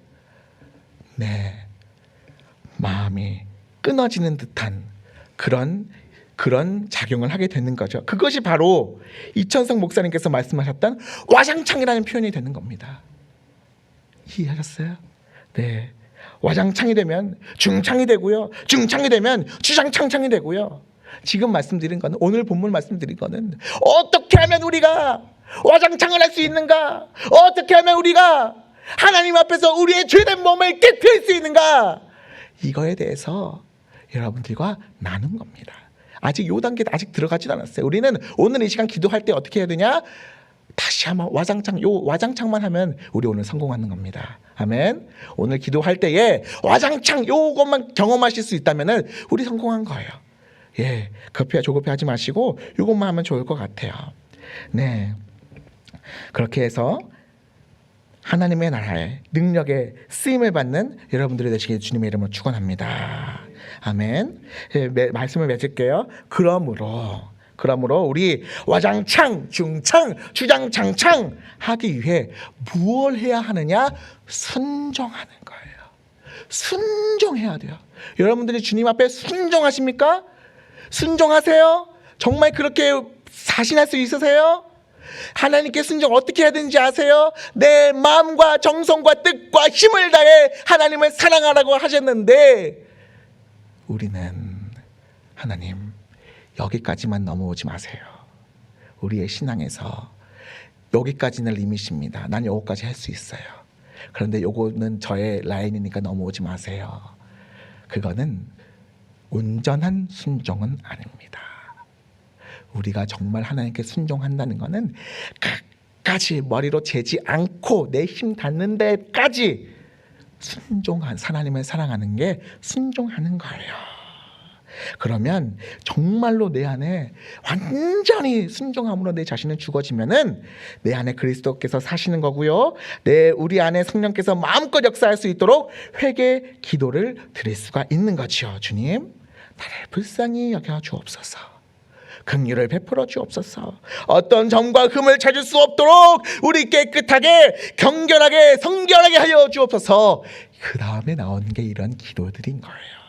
마음이 끊어지는 듯한 그런 작용을 하게 되는 거죠. 그것이 바로 이천성 목사님께서 말씀하셨던 와장창이라는 표현이 되는 겁니다. 이해하셨어요? 네. 와장창이 되면 중창이 되고요. 중창이 되면 주장창창이 되고요. 지금 말씀드린 거는, 오늘 본문 말씀드린 거는 어떻게 하면 우리가 와장창을 할 수 있는가? 어떻게 하면 우리가 하나님 앞에서 우리의 죄된 몸을 깨뜨릴 수 있는가? 이거에 대해서 여러분들과 나눈 겁니다. 아직 요 단계 아직 들어가지 않았어요. 우리는 오늘 이 시간 기도할 때 어떻게 해야 되냐? 다시 한번 와장창만 하면 우리 오늘 성공하는 겁니다. 아멘. 오늘 기도할 때에 와장창 요것만 경험하실 수 있다면은 우리 성공한 거예요. 조급해하지 마시고 요것만 하면 좋을 것 같아요. 네. 그렇게 해서 하나님의 나라의 능력에 쓰임을 받는 여러분들이 되시길 주님의 이름으로 축원합니다. 아멘. 말씀을 맺을게요. 그러므로 우리 와장창, 중창, 주장창창 하기 위해 무엇을 해야 하느냐? 순종하는 거예요. 순종해야 돼요. 여러분들이 주님 앞에 순종하십니까? 순종하세요? 정말 그렇게 자신할 수 있으세요? 하나님께 순종 어떻게 해야 되는지 아세요? 내 마음과 정성과 뜻과 힘을 다해 하나님을 사랑하라고 하셨는데 우리는 하나님 여기까지만 넘어오지 마세요. 우리의 신앙에서 여기까지는 리밋입니다. 난 요거까지 할 수 있어요. 그런데 요거는 저의 라인이니까 넘어오지 마세요. 그거는 온전한 순종은 아닙니다. 우리가 정말 하나님께 순종한다는 것은 끝까지 머리로 재지 않고 내 힘 닿는 데까지 순종한 하나님을 사랑하는 게 순종하는 거예요. 그러면 정말로 내 안에 완전히 순종함으로 내 자신을 죽어지면은 내 안에 그리스도께서 사시는 거고요. 우리 안에 성령께서 마음껏 역사할 수 있도록 회개 기도를 드릴 수가 있는 거죠. 주님, 나를 불쌍히 여겨 주옵소서. 긍휼을 베풀어 주옵소서. 어떤 점과 흠을 찾을 수 없도록 우리 깨끗하게 경결하게 성결하게 하여 주옵소서. 그 다음에 나오는 게 이런 기도들인 거예요.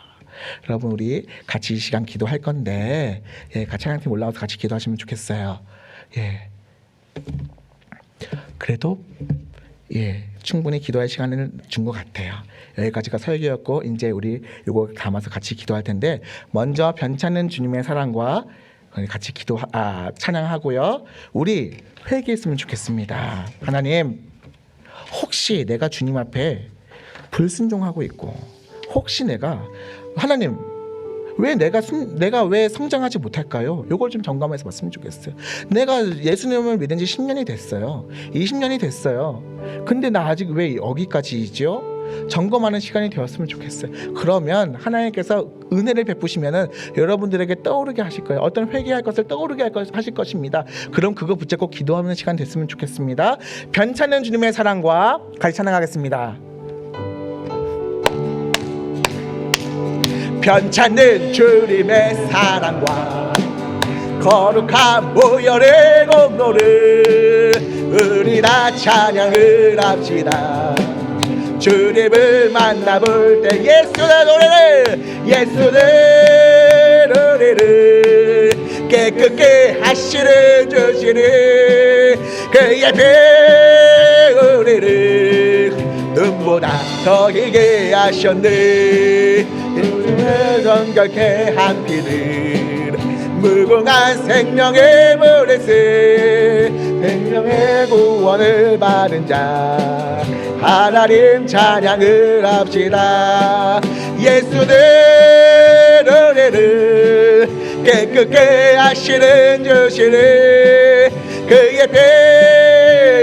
여러분, 우리 같이 이 시간 기도할 건데 같이 하나님 올라와서 같이 기도하시면 좋겠어요. 그래도 충분히 기도할 시간을 준 것 같아요. 여기까지가 설교였고 이제 우리 이거 담아서 같이 기도할 텐데, 먼저 변찮은 주님의 사랑과 같이 찬양하고요. 우리 회개했으면 좋겠습니다. 하나님, 혹시 내가 주님 앞에 불순종하고 있고, 혹시 하나님 내가 왜 성장하지 못할까요? 이걸 좀 점검해서 봤으면 좋겠어요. 내가 예수님을 믿은 지 10년이 됐어요. 20년이 됐어요. 근데 나 아직 왜 여기까지죠? 점검하는 시간이 되었으면 좋겠어요. 그러면 하나님께서 은혜를 베푸시면은 여러분들에게 떠오르게 하실 거예요. 어떤 회개할 것을 떠오르게 하실 것입니다. 그럼 그거 붙잡고 기도하는 시간 됐으면 좋겠습니다. 변찮은 주님의 사랑과 같이 찬양하겠습니다. 변찮는 주님의 사랑과 거룩한 보혈의 공로를 우리 다 찬양을 합시다. 주님을 만나볼 때 예수의 노래를 깨끗게 하시는 주시는 그의 피 우리를 눈보다 더 희게 하셨네. 정결케 한 피를 무궁한 생명의 물에서 생명의 구원을 받은 자 하나님 찬양을 합시다. 예수는 우리를 깨끗게 하시는 주시는 그의 피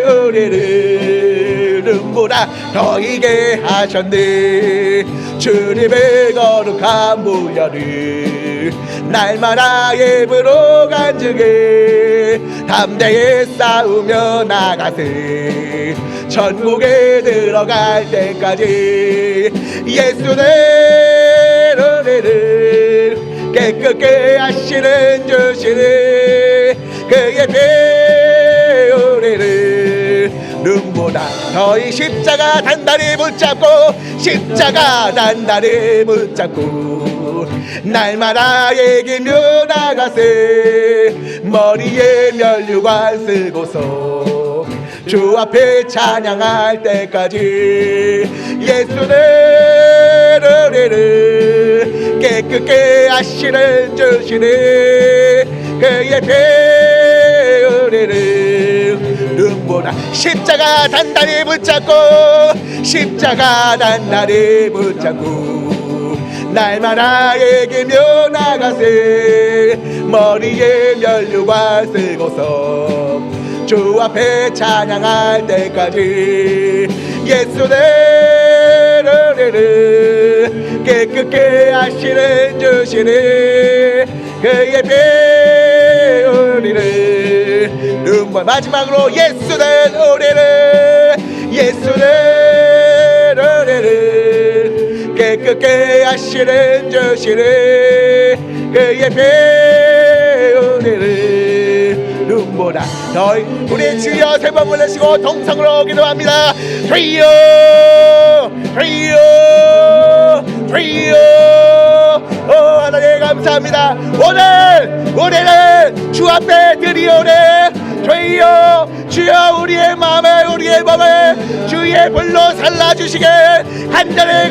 우리를 눈보다 더 희게 하셨네. 주님의 거룩한 무혈을 날마다 예부로 간증해 담대히 싸우며 나가세 천국에 들어갈 때까지. 예수는 우리를 깨끗게 하시는 주시는 그의 피 우리를 눈보다 너희 십자가 단단히 붙잡고 십자가 단단히 붙잡고 날마다 얘기며 나가세 머리에 면류관 쓰고서 주 앞에 찬양할 때까지. 예수는 우리를 깨끗게 하시는 주시는 그의 피 우리를 눈보다 십자가 단단히 붙잡고 십자가 단단히 붙잡고 날마다 얘기며 나가세 머리에 면류관 쓰고서 주 앞에 찬양할 때까지. 예수는 우리를 깨끗게 하시는 주시는 그의 피 우리를 눈물. 마지막으로 예수는 우리를 깨끗게 하시는 주시는 그의 피 우리를 눈보다 너희. 우리 주여 세 번 불러시고 동성으로 기도합니다. 주여 주여 주여. 하나님 감사합니다. 오늘은 주 앞에 드리오네. 주여 주여 우리의 마음에 우리의 몸에 주의 불로 살라주시게 간절히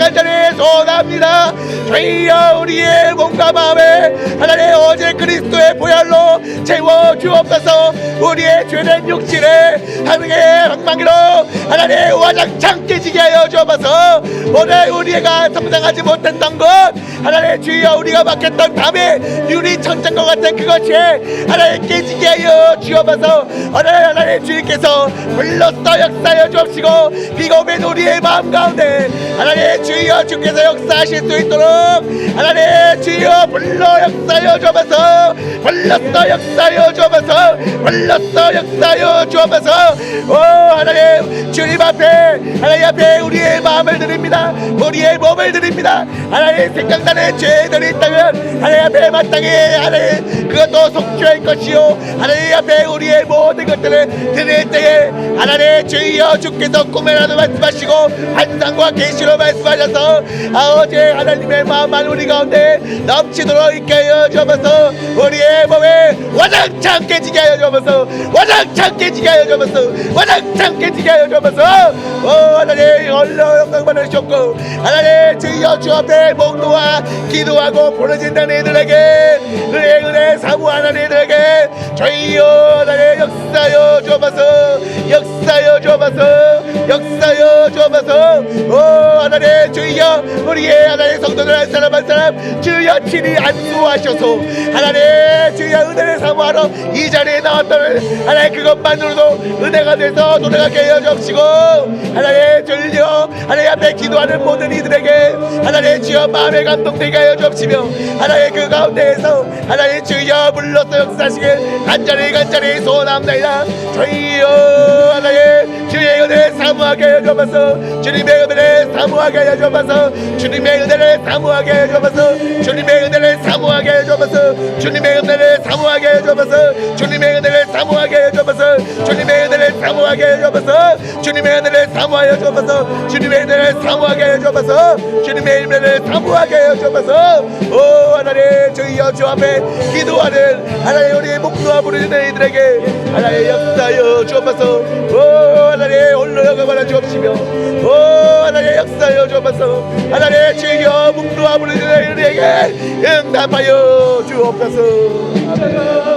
소원합니다. 주여 우리의 몸과 마음에 하나님 오직 그리스도의 보혈로 채워 주옵소서. 우리의 죄된 육신에 하나님의 방망이로 하나님 와장창 깨지게 하여 주옵소서. 오늘 우리가 감당하지 못했던 것 하나님 주여 우리가 맡겼던 담에 유리 천장과 같은 그것이 하나님 깨지게 하여 주옵소서. 오늘 하나님 주님께서 불로써 역사하여 주옵시고 비고민 우리의 마음 가운데 하나님 주여 주께서 역사하실 수 있도록 하나님 주여 불로 역사하여 주옵소서. 불로써 역사하여 주옵소서. 불로써 역사하여 주옵소서. 오 하나님 주님 앞에 하나님 앞에 우리의 마음을 드립니다. 우리의 몸을 드립니다. 하나님 생각나는 죄들이 있다면 하나님 앞에 마땅히 하나님 그것도 속죄할 것이요 하나님 앞에 우리의 모든 것들을 드릴 때에 하나님 주여 주께서 꿈에라도 말씀하시고 환상과 계시로 말씀하셔서 어제 하나님의 마음만 우리 가운데 넘치도록 있게 하여 주옵소서. 우리의 몸에 와장창 깨지게 하여 주옵소서. 와장창 깨지게 하여 주옵소서. 와장창 깨지게 하여 주옵소서. 오 하나님 얼로 영광 받으셨고 하나님 주여 주 앞에 목도와 기도하고 부르짖는 이들에게 은혜 사모하는 이들에게 주여 하나님 역사여 주옵소서. 역사여 주옵소서. 역사여 주옵소서. 오 하나님 주여 우리의 하나님 성도들 한 사람 한 사람 주여 친히 안수하셔서 하나님 주여 은혜를 사모하러 이 자리에 나왔다는 하나님 그것만으로도 은혜가 돼서 돌아가게 하여 주옵시고 하나님 주여 하나님 앞에 기도하는 모든 이들에게 하나님 주여 마음에 감동되게 하여 주옵시며 하나님 그 가운데에서 하나님 주여 불러서 역사하시길 간절히 소원합니다. 주여 하나님 주의 은혜를 사모하게 하여 주옵소서. 주님의 은혜를 사모하게 하여 주옵소서. 주님의 은혜를 사모하게 하여 주옵소서. 주님의 은혜를 사모하게 사모하게 하여 주옵소서. 주님의 은혜를 사모하게 하여 주옵소서. 주님의 은혜를 사모하게 하여 주옵소서. 주님의 은혜를 사모하게 하여 주옵소서. 주님의 은혜를 사모하여 주옵소서. 주님의 은혜를 사모하게 하여 주옵소서. 주님의 은혜를 사모하게 하여 주옵소서. 오 하나님, 저희여 주 앞에 기도하는 하나님 우리의 목놓아 부르짖는 이들에게 하나님 역사하여 주옵소서. 오 하나님 홀로 여겨바라 주옵시며, 오 하나님 역사하여 주옵소서. 하나님 주여 목놓아 부르짖는 이들에게 응답하여 주옵소서. 아멘.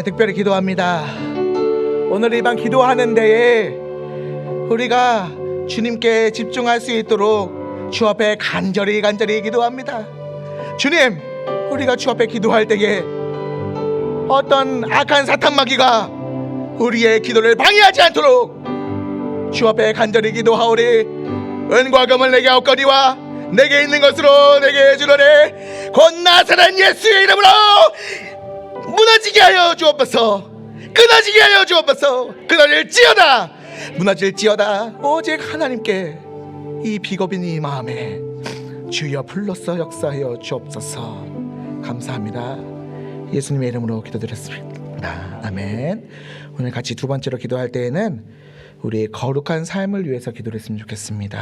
특별히 기도합니다. 오늘 이 밤 기도하는 데에 우리가 주님께 집중할 수 있도록 주 앞에 간절히 기도합니다. 주님, 우리가 주 앞에 기도할 때에 어떤 악한 사탄마귀가 우리의 기도를 방해하지 않도록 주 앞에 간절히 기도하오리. 은과 금을 내게 하옵거니와 내게 있는 것으로 내게 주노니 곧 나사렛 예수의 이름으로 무너지게 하여 주옵소서. 끊어지게 하여 주옵소서. 끊어질지어다, 무너질지어다. 오직 하나님께 이 비겁인 이 마음에 주여 불러서 역사하여 주옵소서. 감사합니다. 예수님의 이름으로 기도드렸습니다. 아멘. 오늘 같이 두 번째로 기도할 때에는 우리의 거룩한 삶을 위해서 기도를 했으면 좋겠습니다.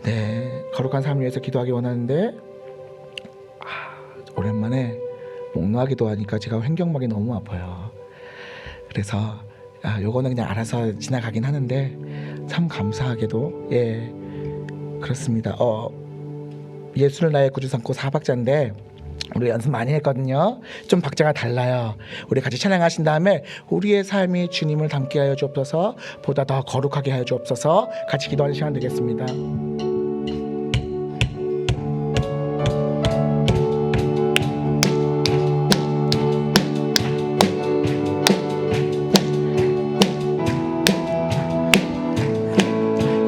네, 거룩한 삶을 위해서 기도하기 원하는데 오랜만에 목 놓아 기도하니까 제가 횡격막이 너무 아파요. 그래서 요거는 그냥 알아서 지나가긴 하는데 참 감사하게도 그렇습니다. 예수를 나의 구주 삼고 4박자인데 우리 연습 많이 했거든요. 좀 박자가 달라요. 우리 같이 찬양하신 다음에 우리의 삶이 주님을 닮게 하여 주옵소서, 보다 더 거룩하게 하여 주옵소서, 같이 기도하는 시간 되겠습니다.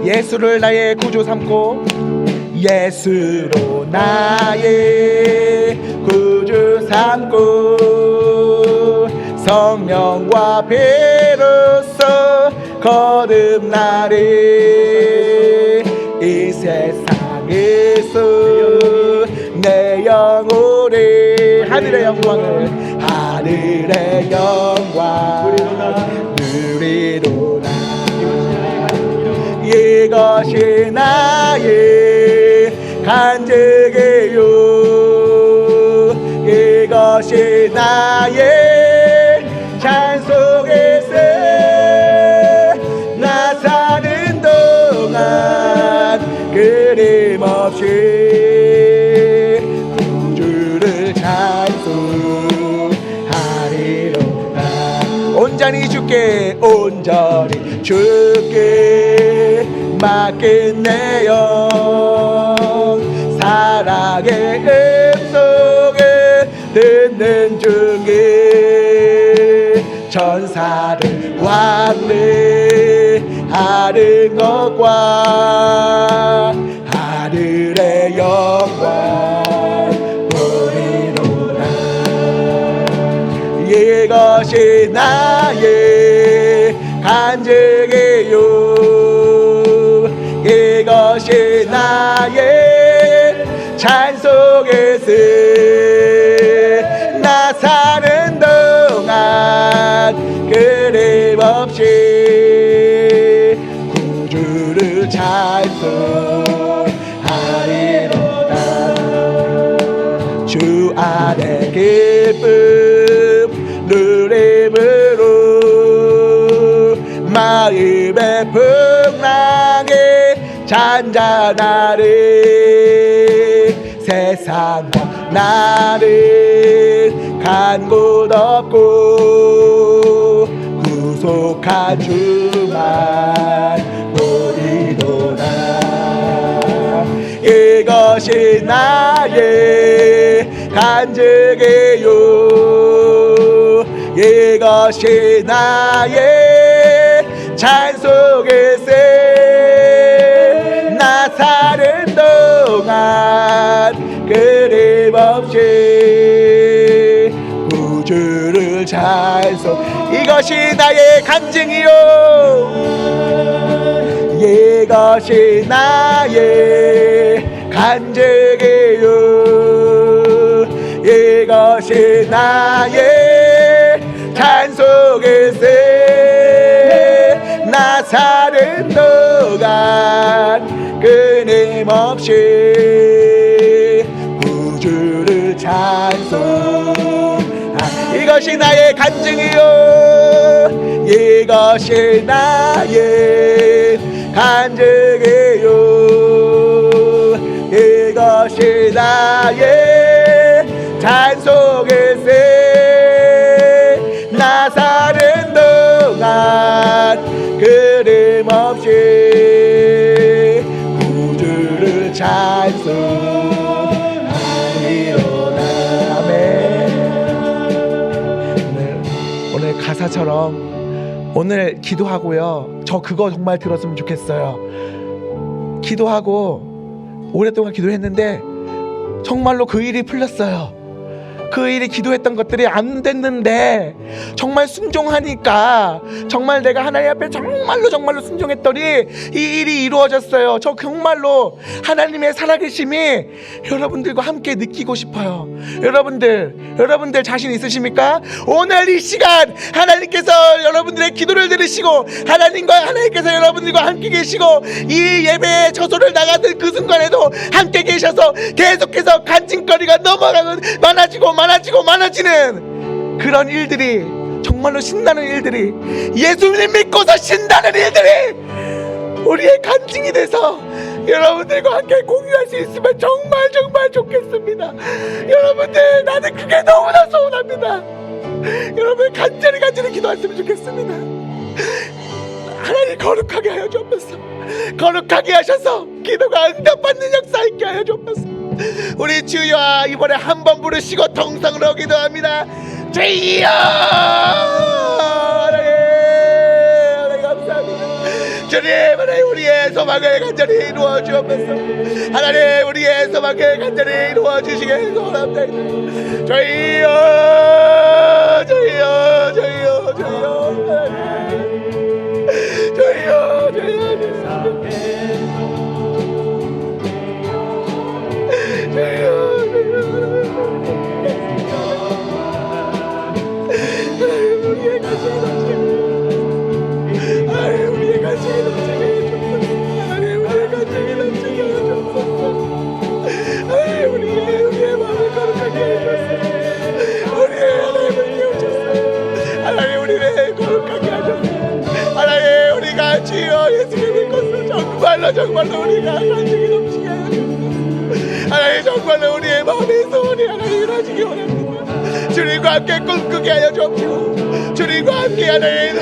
예수를 나의 구주 삼고 예수로 나의 구주 삼고 성령과 피로써 거듭나리. 이 세상에서 내 영혼이 하늘의 영광을 하늘의 영광 누리도다. 이것이 나의 간증이요, 이것이 나의 찬송일세. 나 사는 동안 끊임없이 구주를 찬송하리로다. 온전히 주께 온전히 주께 맡긴 내 영 사랑의 음성을 듣는 중에 천사를 왕래하는 것과 하늘의 영광 보리로다. 이것이 나의 간증이요, 이것이 나의 찬송일세. 나 사는 동안 끊임없이 구주를 찬송하리로다. 주 안에 기쁨 누림으로 마음의 풍랑에 잔잔하리. 이상 나는 간 곳 없고 구속한 주만 보이도다. 이것이 나의 간증이요, 이것이 나의 찬송일세. 나 사는 동안 끊임없이 구주를 찬송. 이것이 나의 간증이요, 이것이 나의 간증이요, 이것이 나의 찬송일세. 나 사는 동안 끊임없이 구주를 찬송하. 이것이 나의 간증이요, 이것이 나의 간증이요, 이것이 나의 찬송일세. 나 사는 동안 끊임없이 구주를 찬송하리로다. 아멘. 오늘 가사처럼 오늘 기도하고요, 저 그거 정말 들었으면 좋겠어요. 기도하고 오랫동안 기도했는데 정말로 그 일이 풀렸어요. 그 일이 기도했던 것들이 안 됐는데 정말 순종하니까, 정말 내가 하나님 앞에 정말로 순종했더니 이 일이 이루어졌어요. 저 정말로 하나님의 살아계심이 여러분들과 함께 느끼고 싶어요. 여러분들 자신 있으십니까? 오늘 이 시간 하나님께서 여러분들의 기도를 들으시고 하나님께서 여러분들과 함께 계시고 이 예배의 저소를 나가는 그 순간에도 함께 계셔서 계속해서 간증거리가 많아지는 그런 일들이, 정말로 신나는 일들이, 예수님 믿고서 신나는 일들이 우리의 간증이 돼서 여러분들과 함께 공유할 수 있으면 정말 좋겠습니다. 여러분들, 나는 그게 너무나 소원합니다. 여러분 간절히 기도했으면 좋겠습니다. 하나님 거룩하게 하여 주옵소서. 거룩하게 하셔서 기도가 응답받는 역사 있게 하여 주옵소서. 우리 주여, 이번에 한 번 부르시고 통성으로 기도합니다. 주여, 하나님 감사합니다. 주님, 하나님 우리의 소망을 간절히 이루어 주옵소서. 하나님 우리의 소망을 간절히 이루어 주시게 소원합니다. 주여, 정말로 우리가 간증이 넘치게 하여 주옵소서. 하나님, 정말로 우리의 마음의 소원이 하나님 이루어지기 원합니다. 주님과 함께 꿈꾸게 하여 주옵시고, 주님과 함께 하나님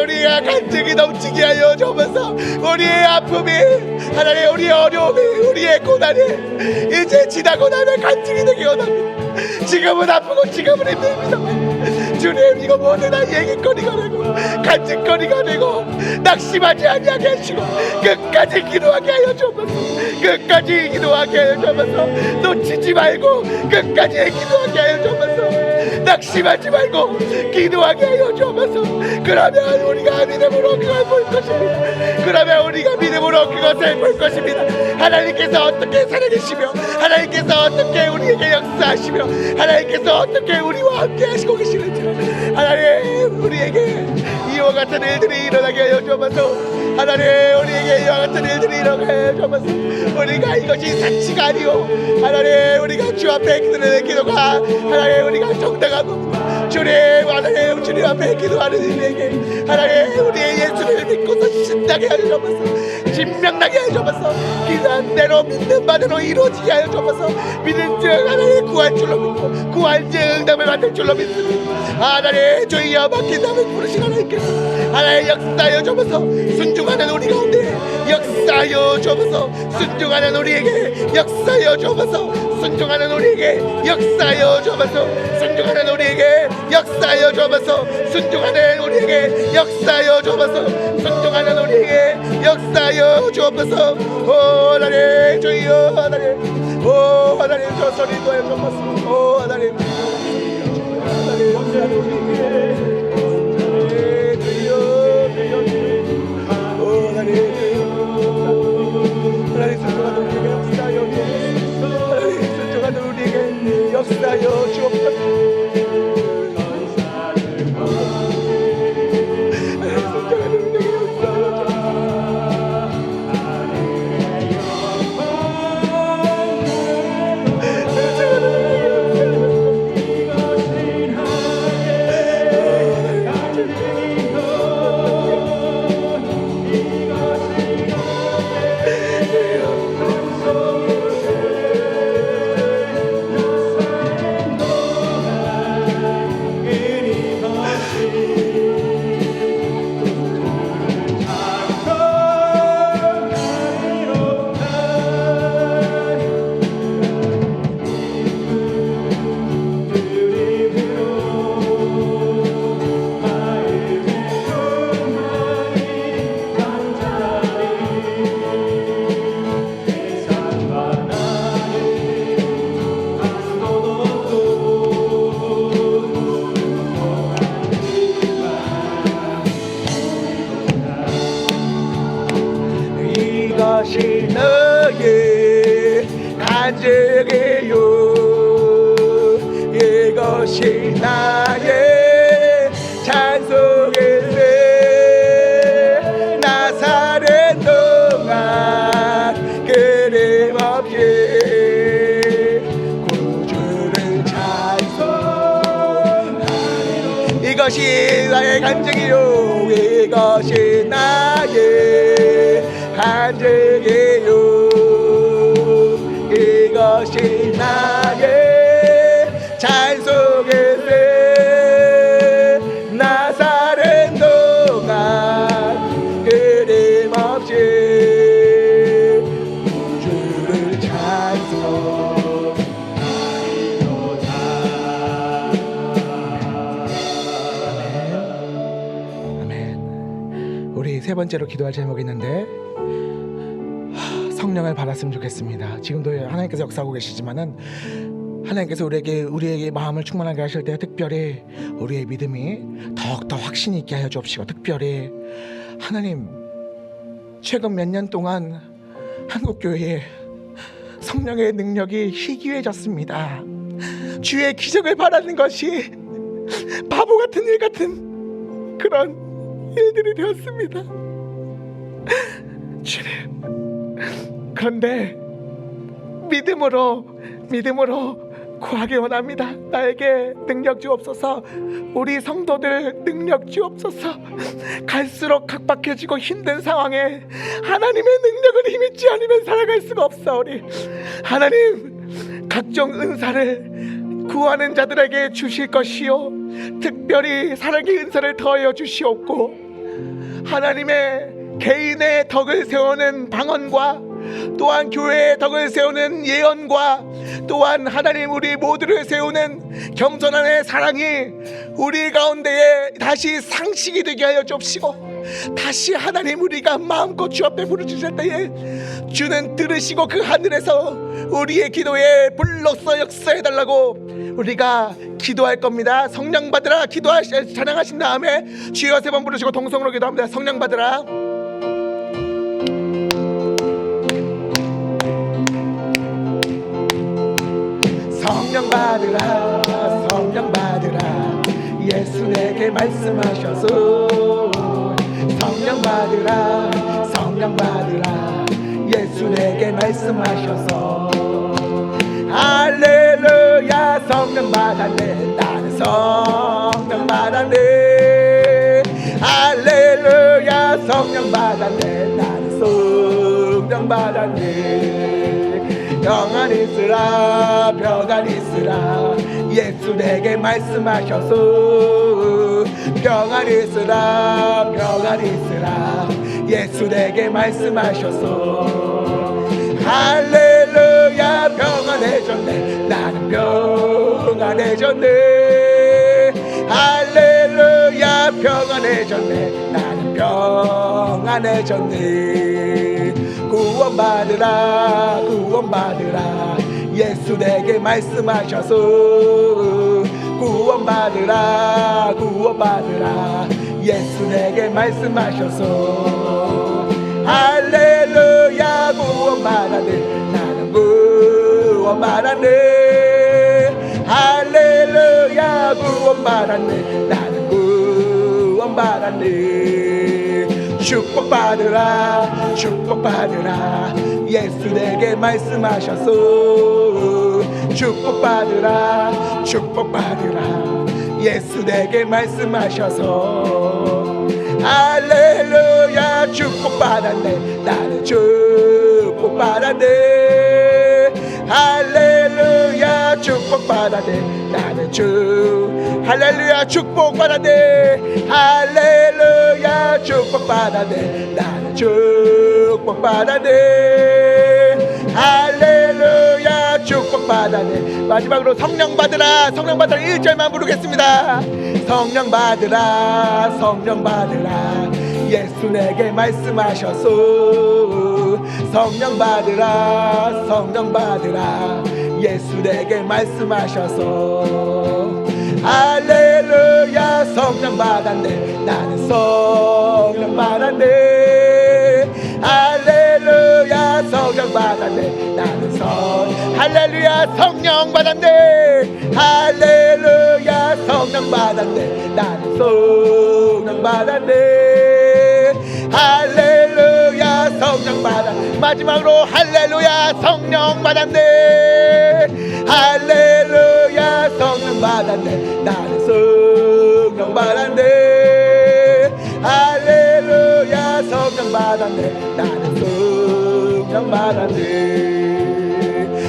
우리가 간증이 넘치게 하여 주옵소서. 우리의 아픔이, 하나님 우리의 어려움이, 우리의 고난이 이제 지나고 나면 간증이 되기 원합니다. 지금은 아프고 지금은 힘듭니다. 주님, 이거 모두 다 얘기거리가 되고 간증거리가 되고 낙심하지 아니하게 하시고 끝까지 기도하게 하여 주옵소서. 끝까지 기도하게 하여 주옵소서. 놓치지 말고 끝까지 기도하게 하여 주옵소서. 낙심하지 말고 기도하게 하여 주옵소서. 그러면 우리가 믿음으로 그걸 볼 것입니다. 그러면 우리가 믿음으로 그것을 볼 것입니다. 하나님께서 어떻게 살아계시며, 하나님께서 어떻게 우리에게 역사하시며, 하나님께서 어떻게 우리와 함께 하시고 계시는지, 하나님 우리에게 이와 같은 일들이 일어나게 하여 주옵소서. 하나님 우리에게 이와 같은 일들이 일어나게 하여 주옵소서. 우리가 이것이 사치가 아니오, 하나님 우리가 주 앞에 기도하는 기도가 하나님 우리가 정당한 겁니다. 하나님 주님 앞에 기도하는 이에게 하나님 우리의 예수를 믿고서 신나게 하여 주옵소서. 진명나게 하여 주옵소서. 기도한 대로 믿는 바대로 이루어지게 하여 주옵소서. 믿은 즉 하나님 구할 줄로 믿고 구할 즉 응답을 받을 줄로 믿습니다. 하나님 주여 맡긴 다음에 부르신 하나님께서 하나님 역사하여 주옵소서. 순종하는 우리 가운데 역사하여 주옵소서. 순종하는 우리에게 역사하여 주옵소서. 순종하는 우리에게 역사하여 주옵소서. 순종하는 우리에게 역사하여 주옵소서. 순종하는 우리에게 역사하여 주옵소서. 순종하는 우리에게 역사하여 주옵소서. 오 하나님 주여 하나님 오 하나님 저 소리도 해 주옵소서. 오 하나님 하나님 역사하는 우리에게 주여 오 하나님 하나님 순종하는 우리에게 역사하여 주옵소서. 하나님 순종하는 우리에게 역사하여 주옵소서. 이것이 너의 간증이요 이것이 나의 찬송일세 나사렛 동안 끊임없이 구주를 찬송하리 이것이 나의 간증이요 이것이 나의 간증이요 이것이 나의 찬송일세 나사렛 동안 끊임없이 주를 찬송하리로다. 아멘. 우리 세 번째로 기도할 제목이 있는데 성령을 받았으면 좋겠습니다. 지금도 하나님께서 역사하고 계시지만은 하나님께서 우리에게 마음을 충만하게 하실 때 특별히 우리의 믿음이 더욱더 확신이 있게 하여 주옵시고 특별히 하나님 최근 몇 년 동안 한국교회에 성령의 능력이 희귀해졌습니다. 주의 기적을 바라는 것이 바보 같은 일 같은 그런 일들이 되었습니다. 주님 그런데 믿음으로 구하기 원합니다. 나에게 능력 주옵소서. 우리 성도들 능력 주옵소서. 갈수록 각박해지고 힘든 상황에 하나님의 능력을 힘입지 않으면 살아갈 수가 없사오니 하나님 각종 은사를 구하는 자들에게 주실 것이요 특별히 사랑의 은사를 더하여 주시옵고 하나님의 개인의 덕을 세우는 방언과 또한 교회의 덕을 세우는 예언과 또한 하나님 우리 모두를 세우는 겸손함의 사랑이 우리 가운데에 다시 상식이 되게 하여 주옵시고 다시 하나님 우리가 마음껏 주 앞에 부르짖을 때에 주는 들으시고 그 하늘에서 우리의 기도에 불로써 역사해달라고 우리가 기도할 겁니다. 성령 받으라 찬양하신 다음에 주여 세 번 부르시고 동성으로 기도합니다. 성령 받으라. 성령 받으라 성령 받으라 예수 내게 말씀하셔서 성령 받으라 성령 받으라 예수 내게 말씀하셔서 할렐루야 성령 받았네 나는 성령 받았네. 할렐루야 성령 받았네. 나는 성령 받았네. 평안 있으라 평안 있으라 예수 내게 말씀하셔서 평안 있으라 평안 있으라 예수 내게 말씀하셔서 할렐루야 평안해졌네. 나는 평안해졌네. 할렐루야 평안해졌네. 나는 평안해졌네. 구원받으라 구원받으라 예수 내게 말씀하셔서 구원받으라 구원받으라 예수 내게 말씀하셔서 할렐루야 구원받았네. 나는 구원받았네. 할렐루야 구원받았네. 나는 구원받았네. 축복받으라 축복받으라 예수 내게 말씀하셔서 축복받으라 축복받으라 예수 내게 말씀하셔서 할렐루야 축복받았네. 나는 축복받았네. 할렐루야 축복받았네. 나는 할렐루야 축복받았네. 할렐루야 축복받았네. 나는 축복받았네. 할렐루야 축복받았네. 마지막으로 성령 받으라 성령 받으라 1절만 부르겠습니다. 성령 받으라 성령 받으라 예수 내게 말씀하셔서 성령 받으라 성령 받으라 예수 내게 말씀하셔서 할렐루야 성령 받았네. 나는 성령 받았네. 할렐루야 성령 받았네. 나는 할렐루야 성령 받았네. 할렐루야 성령 받았네. 나는 성령 받았네. 할렐루야 성령 받아. 마지막으로 할렐루야 성령 받았네. 할렐루야 성령 받았네. 나는 성령 받았네. 할렐루야 성령 받았네. 나는 성령 받았네.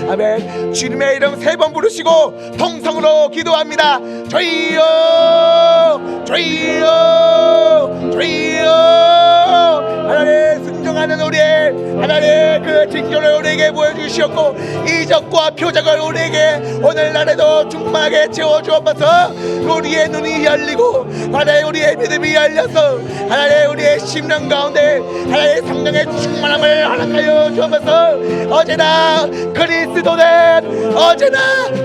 아멘. 주님의 이름 3번 부르시고 통성으로 기도합니다. 주여 주여 주여. 하나님 순종하는 우리의 하나님 그 징조를 우리에게 보여주시었고 이적과 표적을 우리에게 오늘날에도 충만하게 채워주옵소서. 우리의 눈이 열리고 하나님 우리의 믿음이 열려서 하나님 우리의 심령 가운데 하나님 성령의 충만함을 허락하여 주옵소서. 어제나 그리스도는 어제나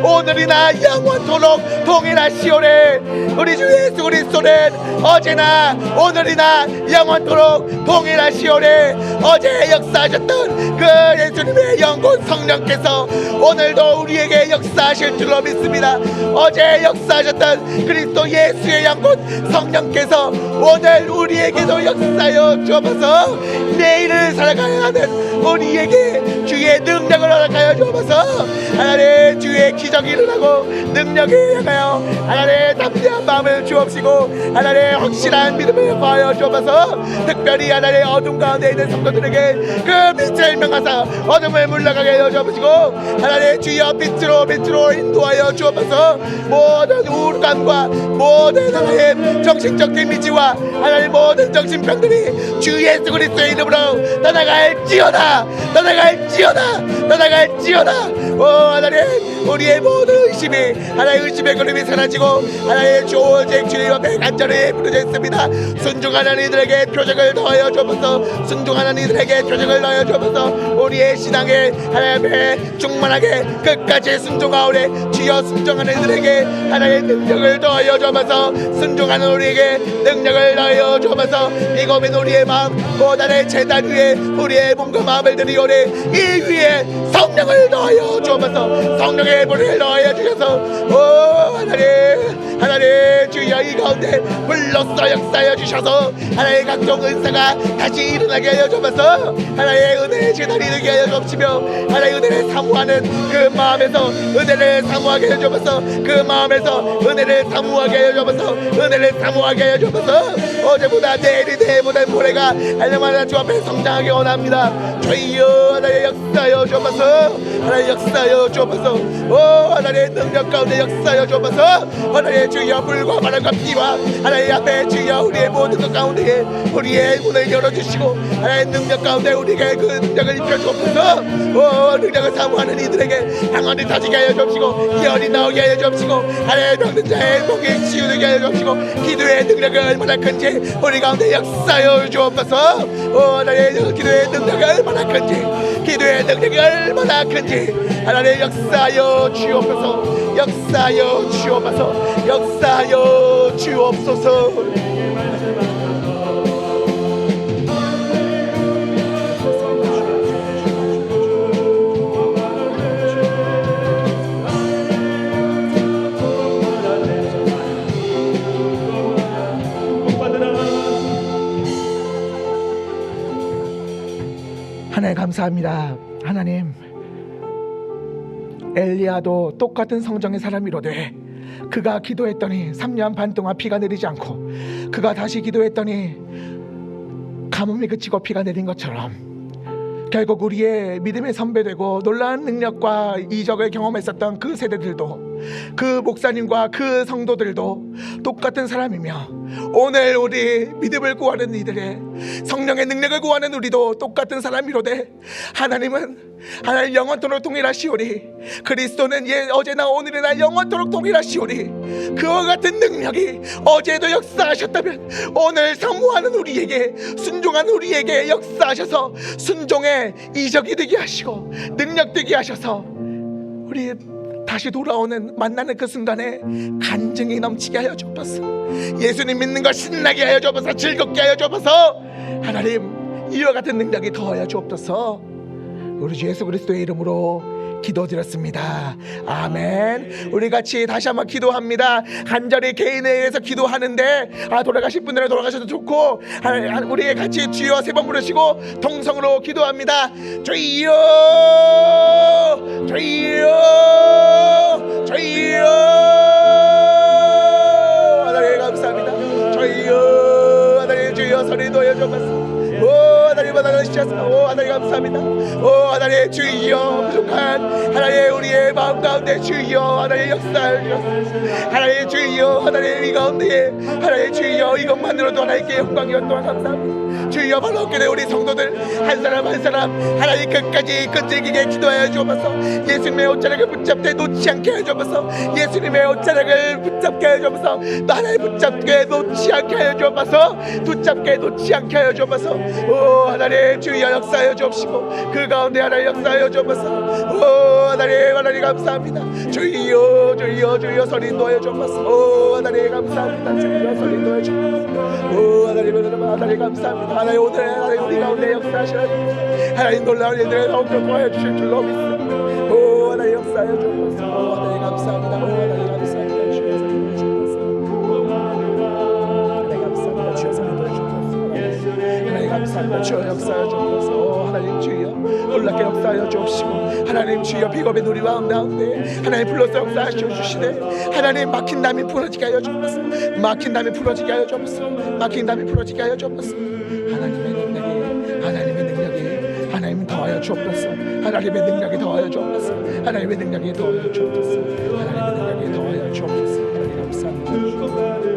오늘이나 영원토록 동일하시오래. 우리 주 예수 그리스도는 어제나 오늘이나 영원토록 동일하시오래. 어제 역사하셨던 그 예수님의 영혼 성령께서 오늘도 우리에게 역사하실 줄로 믿습니다. 어제 역사하셨던 그리스도 예수의 영혼 성령께서 오늘 우리에게도 역사하여 주옵소서. 내일을 살아가야 하는 우리에게 주의 능력을 허락하여 주옵소서. 하나님 주의 기적이 일어나고 능력이 향하여 하나님 담대한 마음을 주옵시고 하나님 확실한 믿음을 더하여 주옵소서. 특별히 하나님 어둠 가운데 있는 성도들에게 그 빛을 명하사 어둠을 물러가게 하여 주옵시고 하나님 주여 빛으로 인도하여 주옵소서. 모든 우울감과 모든 하나님 정신적 데미지와 하나님 모든 정신병들이 주 예수 그리스도의 이름으로 떠나갈지어다 떠나갈지어다 떠나갈지어다. 오 하나님 우리의 모든 의심이 하나님 의심의 그림이 사라지고 하나님 주 오직 주님 앞에 간절히 부르짖 있습니다. 순종하는 이들에게 표적을 더하여 주옵소서. 순종하는 이들에게 표적을 더하여 주옵소서. 우리의 신앙에 하나님의 충만하게 끝까지 순종하오래. 주여 순종하는 이들에게 하나님의 능력을 더하여 주옵소서. 순종하는 우리에게 능력을 더하여 주옵소서. 이 고민 우리의 마음 고단의 제단 위에 우리의 몸과 마음을 드리오래. 이 위에 성령을 더하여 주옵소서. 성령의 불을 더하여 주셔서 오 하나님 하나님 주여 이 가운데 불로써 역사하여 주셔서 하나님의 각종 은사가 다시 일어나게 하여 주옵소서. 하나님의 은혜의 제단이 되게 하여 주옵시며 하나님의 은혜를 사모하는 그 마음에서 은혜를 사모하게 하여 주옵소서. 그 마음에서 은혜를 사모하게 하여 주옵소서. 은혜를 사모하게 하여 주옵소서. 어제보다 내일보다 모레가 날마다 주 앞에 성장하기 원합니다. 주여 하나님의 역사하여 주옵소서. 하나님 역사하여 주옵소서. 오 하나님의 능력 가운데 역사하여 주옵소서. 하나님의 주여 불과 바람과 피와 하나님 앞에 주여 우리의 모든 것 가운데 우리의 문을 열어주시고 하나님의 능력 가운데 우리에게 그 능력을 입혀 주옵소서. 오 능력을 사모하는 이들에게 방언을 다지게 하여 주옵시고 기언이 나오게 하여 주옵시고 하나님의 병든 자의 목에 치유되게 하여 주옵시고 기도의 능력이 얼마나 큰지 우리 가운데 역사하여 주옵소서. 오 하나님의 기도의 능력이 얼마나 큰지 기도의 능력이 얼마나 큰지 하나님 역사하여 주옵소서. 역사하여 주옵소서. 역사하여 주옵소서. 하나님 감사합니다. 하나님 엘리야도 똑같은 성정의 사람이로되 그가 기도했더니 3년 반 동안 비가 내리지 않고 그가 다시 기도했더니 가뭄이 그치고 비가 내린 것처럼 결국 우리의 믿음의 선배되고 놀라운 능력과 이적을 경험했었던 그 세대들도 그 목사님과 그 성도들도 똑같은 사람이며 오늘 우리 믿음을 구하는 이들의 성령의 능력을 구하는 우리도 똑같은 사람이로되 하나님은 하나님 영원토록 동일하시오니 그리스도는 어제나 오늘이나 영원토록 동일하시오니 그와 같은 능력이 어제도 역사하셨다면 오늘 사모하는 우리에게 순종한 우리에게 역사하셔서 순종의 이적이 되게 하시고 능력 되게 하셔서 우리 다시 돌아오는 만나는 그 순간에 간증이 넘치게 하여 주옵소서. 예수님 믿는 걸 신나게 하여 주옵소서. 즐겁게 하여 주옵소서. 하나님 이와 같은 능력이 더하여 주옵소서. 우리 주 예수 그리스도의 이름으로 기도드렸습니다. 아멘. 우리 같이 다시 한번 기도합니다. 간절히 개인에 의해서 기도하는데 돌아가신 분들은 돌아가셔도 좋고 우리 같이 주여 세 번 부르시고 통성으로 기도합니다. 주여 주여 주여 하나님 감사합니다. 주여 하나님 주여 소리 놓여 주옵소서. 오 하나님 받아주시옵소서. 오 하나님 감사합니다. 오 하나님 주여 부족한 하나님 우리의 마음 가운데 주여 하나님 역사를 주옵소서. 하나님 주여 하나님 이 가운데 하나님 주여 이것만으로도 하나님께 영광이었 또한 감사합니다. 주여 바로 얻게 된 우리 성도들 한 사람 한 사람 하나님 끝까지 끈질기게 기도하여 주옵소서. 예수님의 옷자락을 붙잡되 놓지 않게 하여 주옵소서. 예수님의 옷자락을 붙잡게 하여 주옵소서. 하나님 붙잡게 놓지 않게 하여 주옵소서. 붙잡게 놓지 않게 하여 주옵소서. 오 하나님 주여 역사하여 주옵시고 그 가운데 하나님 역사하여 주옵소서. 오 하나님 감사합니다. 주여 주여 주여 소리 놓여 주옵소서. 오 하나님 감사합니다. 주여 소리 놓여 주옵소서. 오 하나님 감사합니다. 하나님 오늘 하나님 우리 가운데 역사하시라 하나님 놀라운 일들을 더욱더 도와여 주실 줄로 믿습니다. 오 하나님 역사하여 주옵소서. 오 하나님 감사합니다. 오 하나님 감사합니다. 주여 소리 감사합니다. 주여 역사하여 주옵소서. 하나님 주여 놀랍게 역사하여 주옵시고 하나님 주여 비겁의 누리 가운데 하나님 불러서 역사하여 주시되 하나님 막힌 담이 풀어지게 하여 주옵소서. 막힌 담이 풀어지게 하여 주옵소서. 막힌 담이 풀어지게 하여 주옵소서. 하나님의 능력이 하나님 더하여 주옵소서. 하나님의 능력이 더하여 주옵소서. 하나님의 능력이 더하여 주옵소서. 하나님의 능력이 더하여 주옵소서. 하나님 감사합니다.